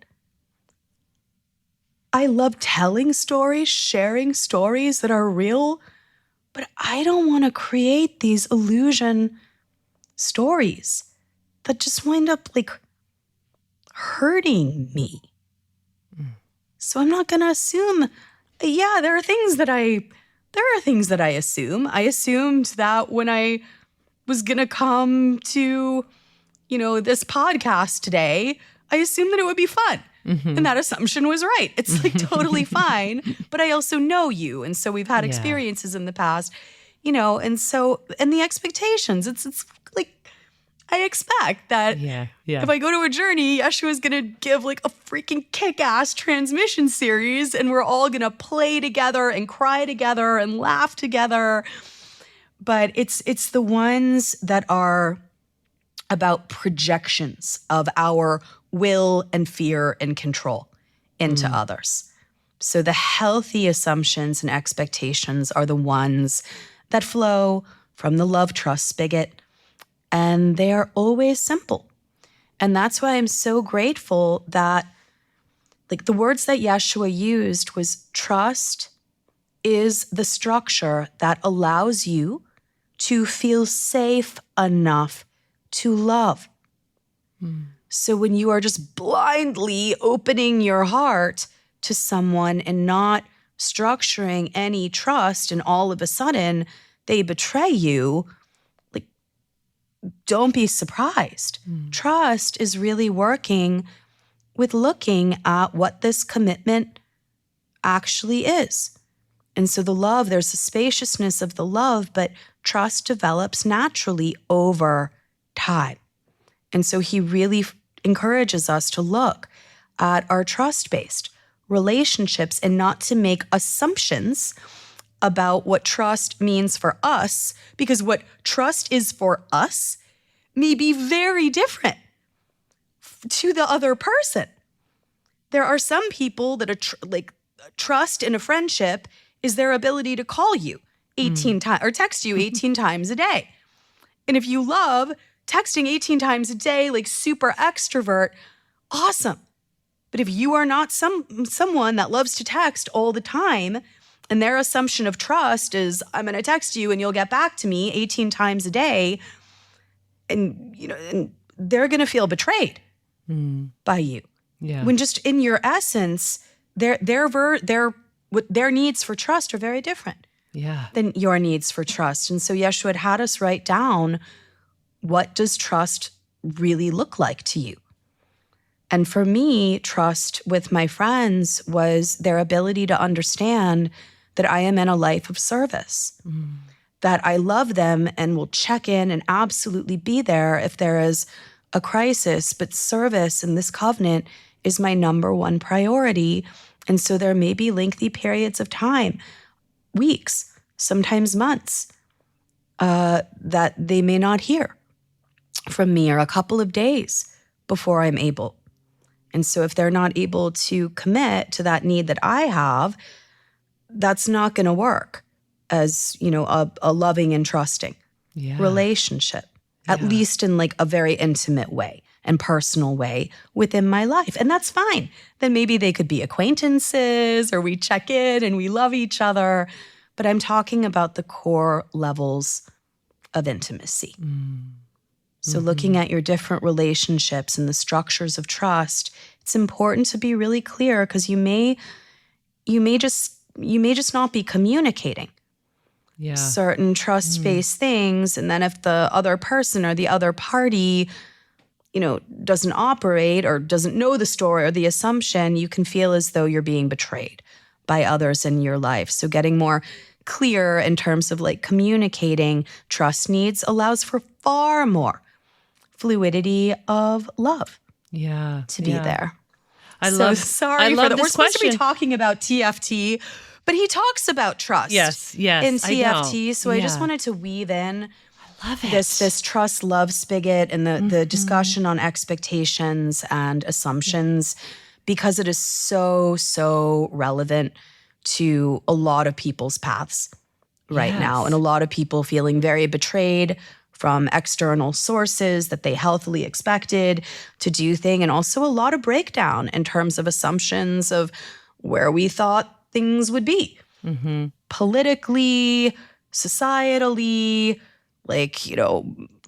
I love telling stories, sharing stories that are real, but I don't want to create these illusion stories that just wind up like hurting me. So I'm not going to assume. Yeah, there are things that I assume. I assumed that when I was going to come to, this podcast today, I assumed that it would be fun. And that assumption was right. It's like totally fine. But I also know you. And so we've had experiences in the past, and the expectations, it's like, I expect that if I go to a journey, Yeshua is going to give like a freaking kick-ass transmission series and we're all going to play together and cry together and laugh together. But it's the ones that are about projections of our will and fear and control into others. So the healthy assumptions and expectations are the ones that flow from the love trust spigot, and they are always simple. And that's why I'm so grateful that like the words that Yeshua used was trust is the structure that allows you to feel safe enough to love. So when you are just blindly opening your heart to someone and not structuring any trust, and all of a sudden they betray you, like, don't be surprised. Trust is really working with looking at what this commitment actually is. And so the love, there's a spaciousness of the love, but trust develops naturally over time. And so he really encourages us to look at our trust-based relationships and not to make assumptions about what trust means for us, because what trust is for us may be very different to the other person. There are some people that are trust in a friendship is their ability to call you 18 times or text you 18 times a day. And if you love texting 18 times a day, like super extrovert, awesome. But if you are not someone that loves to text all the time, and their assumption of trust is I'm going to text you and you'll get back to me 18 times a day, and and they're going to feel betrayed by you. Yeah. When just in your essence, their needs for trust are very different than your needs for trust. And so Yeshua had us write down, what does trust really look like to you? And for me, trust with my friends was their ability to understand that I am in a life of service, that I love them and will check in and absolutely be there if there is a crisis, but service in this covenant is my number one priority. And so there may be lengthy periods of time, weeks, sometimes months, that they may not hear from me, or a couple of days before I'm able. And so if they're not able to commit to that need that I have, that's not going to work as, a loving and trusting relationship, at least in like a very intimate way and personal way within my life. And that's fine. Then maybe they could be acquaintances, or we check in and we love each other. But I'm talking about the core levels of intimacy. So looking at your different relationships and the structures of trust, it's important to be really clear, because you may just not be communicating certain trust-based things. And then if the other person or the other party doesn't operate or doesn't know the story or the assumption, you can feel as though you're being betrayed by others in your life. So getting more clear in terms of like communicating trust needs allows for far more fluidity of love to be there. I So love sorry for that. We're supposed to be talking about TFT, but he talks about trust in TFT. So I just wanted to weave in this trust love spigot and the discussion on expectations and assumptions, because it is so relevant to a lot of people's paths right now, and a lot of people feeling very betrayed from external sources that they healthily expected to do thing, and also a lot of breakdown in terms of assumptions of where we thought things would be politically, societally,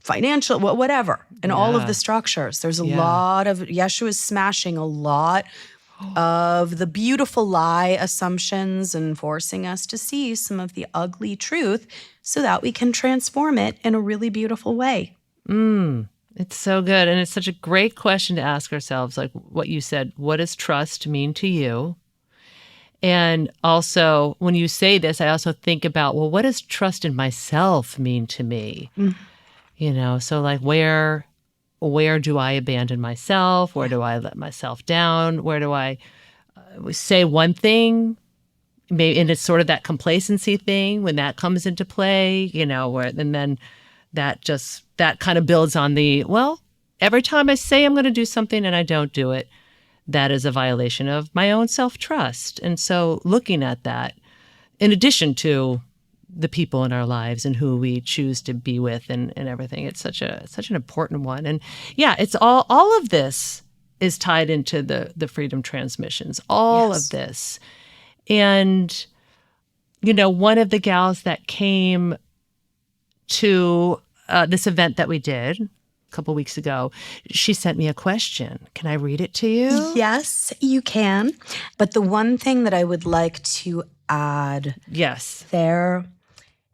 financial, whatever, and all of the structures. There's a lot of, Yeshua is smashing a lot of the beautiful lie assumptions and forcing us to see some of the ugly truth so that we can transform it in a really beautiful way. It's so good. And it's such a great question to ask ourselves, like what you said, what does trust mean to you? And also, when you say this, I also think about, well, what does trust in myself mean to me? So like where do I abandon myself? Where do I let myself down? Where do I say one thing? Maybe, and it's sort of that complacency thing when that comes into play, and then that kind of builds on every time I say I'm going to do something and I don't do it, that is a violation of my own self-trust. And so looking at that, in addition to the people in our lives and who we choose to be with and everything, it's such an important one. And it's all of this is tied into the freedom transmissions, all of this. And, one of the gals that came to this event that we did a couple weeks ago, she sent me a question. Can I read it to you? Yes, you can. But the one thing that I would like to add there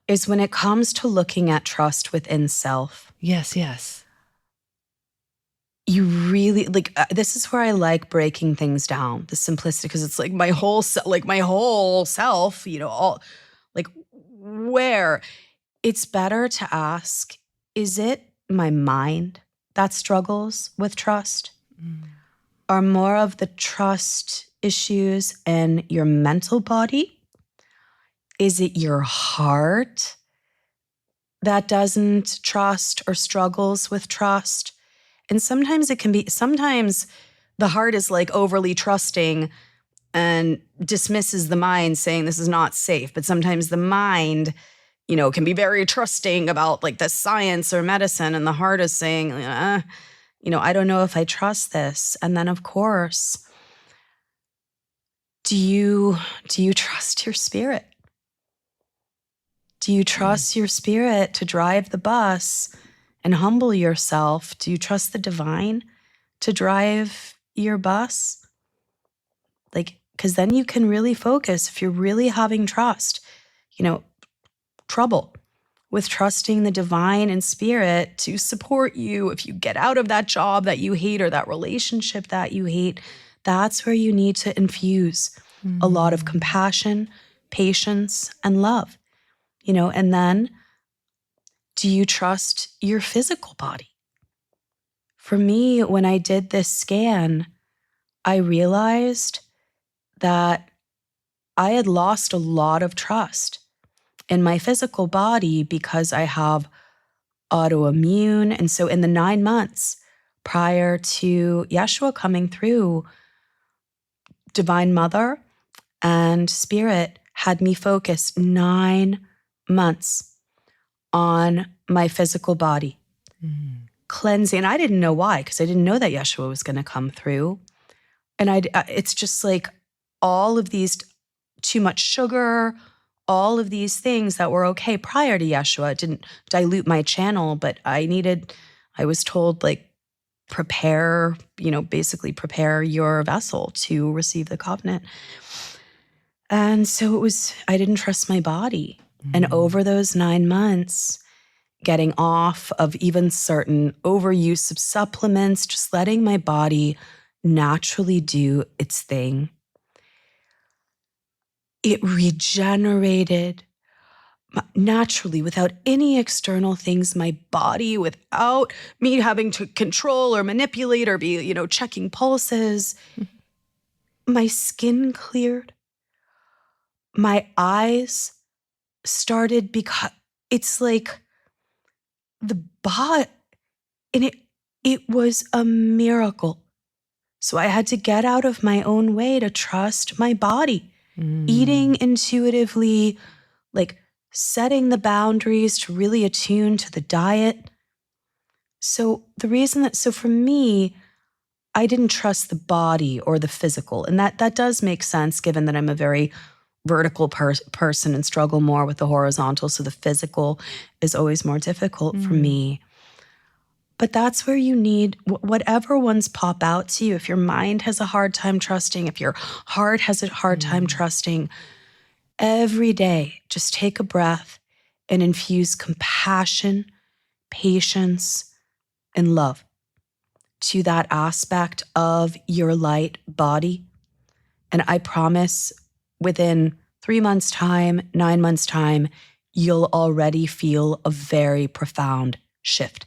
is when it comes to looking at trust within self. Yes. You really this is where I like breaking things down, the simplicity, because it's like my whole self, all where it's better to ask, is it my mind that struggles with trust? Are more of the trust issues in your mental body? Is it your heart that doesn't trust or struggles with trust? And sometimes the heart is like overly trusting and dismisses the mind, saying this is not safe. But sometimes the mind, can be very trusting about like the science or medicine, and the heart is saying, I don't know if I trust this. And then, of course, do you trust your spirit? Do you trust your spirit to drive the bus and humble yourself? Do you trust the divine to drive your bus? Because then you can really focus. If you're really having trouble with trusting the divine and spirit to support you, if you get out of that job that you hate or that relationship that you hate, that's where you need to infuse a lot of compassion, patience, and love. And then, do you trust your physical body? For me, when I did this scan, I realized that I had lost a lot of trust in my physical body because I have autoimmune. And so in the 9 months prior to Yeshua coming through, Divine Mother and Spirit had me focus 9 months on my physical body, cleansing. And I didn't know why, because I didn't know that Yeshua was going to come through. And it's just like all of these, too much sugar, all of these things that were okay prior to Yeshua. It didn't dilute my channel, but I was told prepare your vessel to receive the covenant. And so I didn't trust my body. And over those 9 months, getting off of even certain overuse of supplements, just letting my body naturally do its thing. It regenerated naturally without any external things, my body, without me having to control or manipulate or be, checking pulses. My skin cleared. My eyes started, because it's like the body, and it was a miracle. So I had to get out of my own way to trust my body, eating intuitively, like setting the boundaries to really attune to the diet. So for me, I didn't trust the body or the physical. And that does make sense, given that I'm a very vertical person and struggle more with the horizontal. So the physical is always more difficult for me. But that's where you need whatever ones pop out to you. If your mind has a hard time trusting, if your heart has a hard time trusting, every day, just take a breath and infuse compassion, patience, and love to that aspect of your light body. And I promise within 3 months' time, 9 months' time, you'll already feel a very profound shift.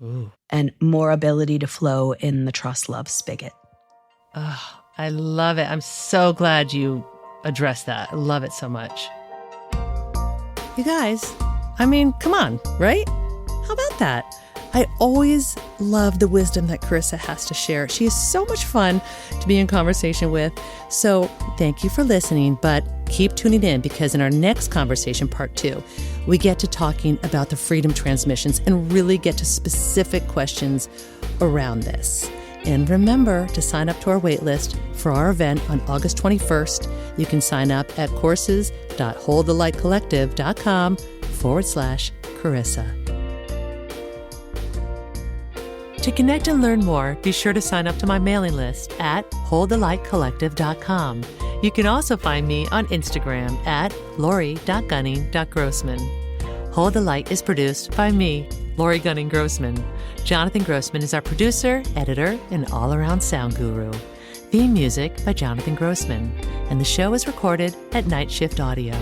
Ooh. And more ability to flow in the trust love spigot. Oh, I love it. I'm so glad you addressed that. I love it so much. You guys, come on, right? How about that? I always love the wisdom that Carissa has to share. She is so much fun to be in conversation with. So thank you for listening, but keep tuning in, because in our next conversation, part 2, we get to talking about the freedom transmissions and really get to specific questions around this. And remember to sign up to our waitlist for our event on August 21st. You can sign up at courses.holdthelightcollective.com/Carissa. To connect and learn more, be sure to sign up to my mailing list at holdthelightcollective.com. You can also find me on Instagram at lori.gunning.grossman. Hold the Light is produced by me, Lori Gunning Grossman. Jonathan Grossman is our producer, editor, and all-around sound guru. Theme music by Jonathan Grossman. And the show is recorded at Night Shift Audio.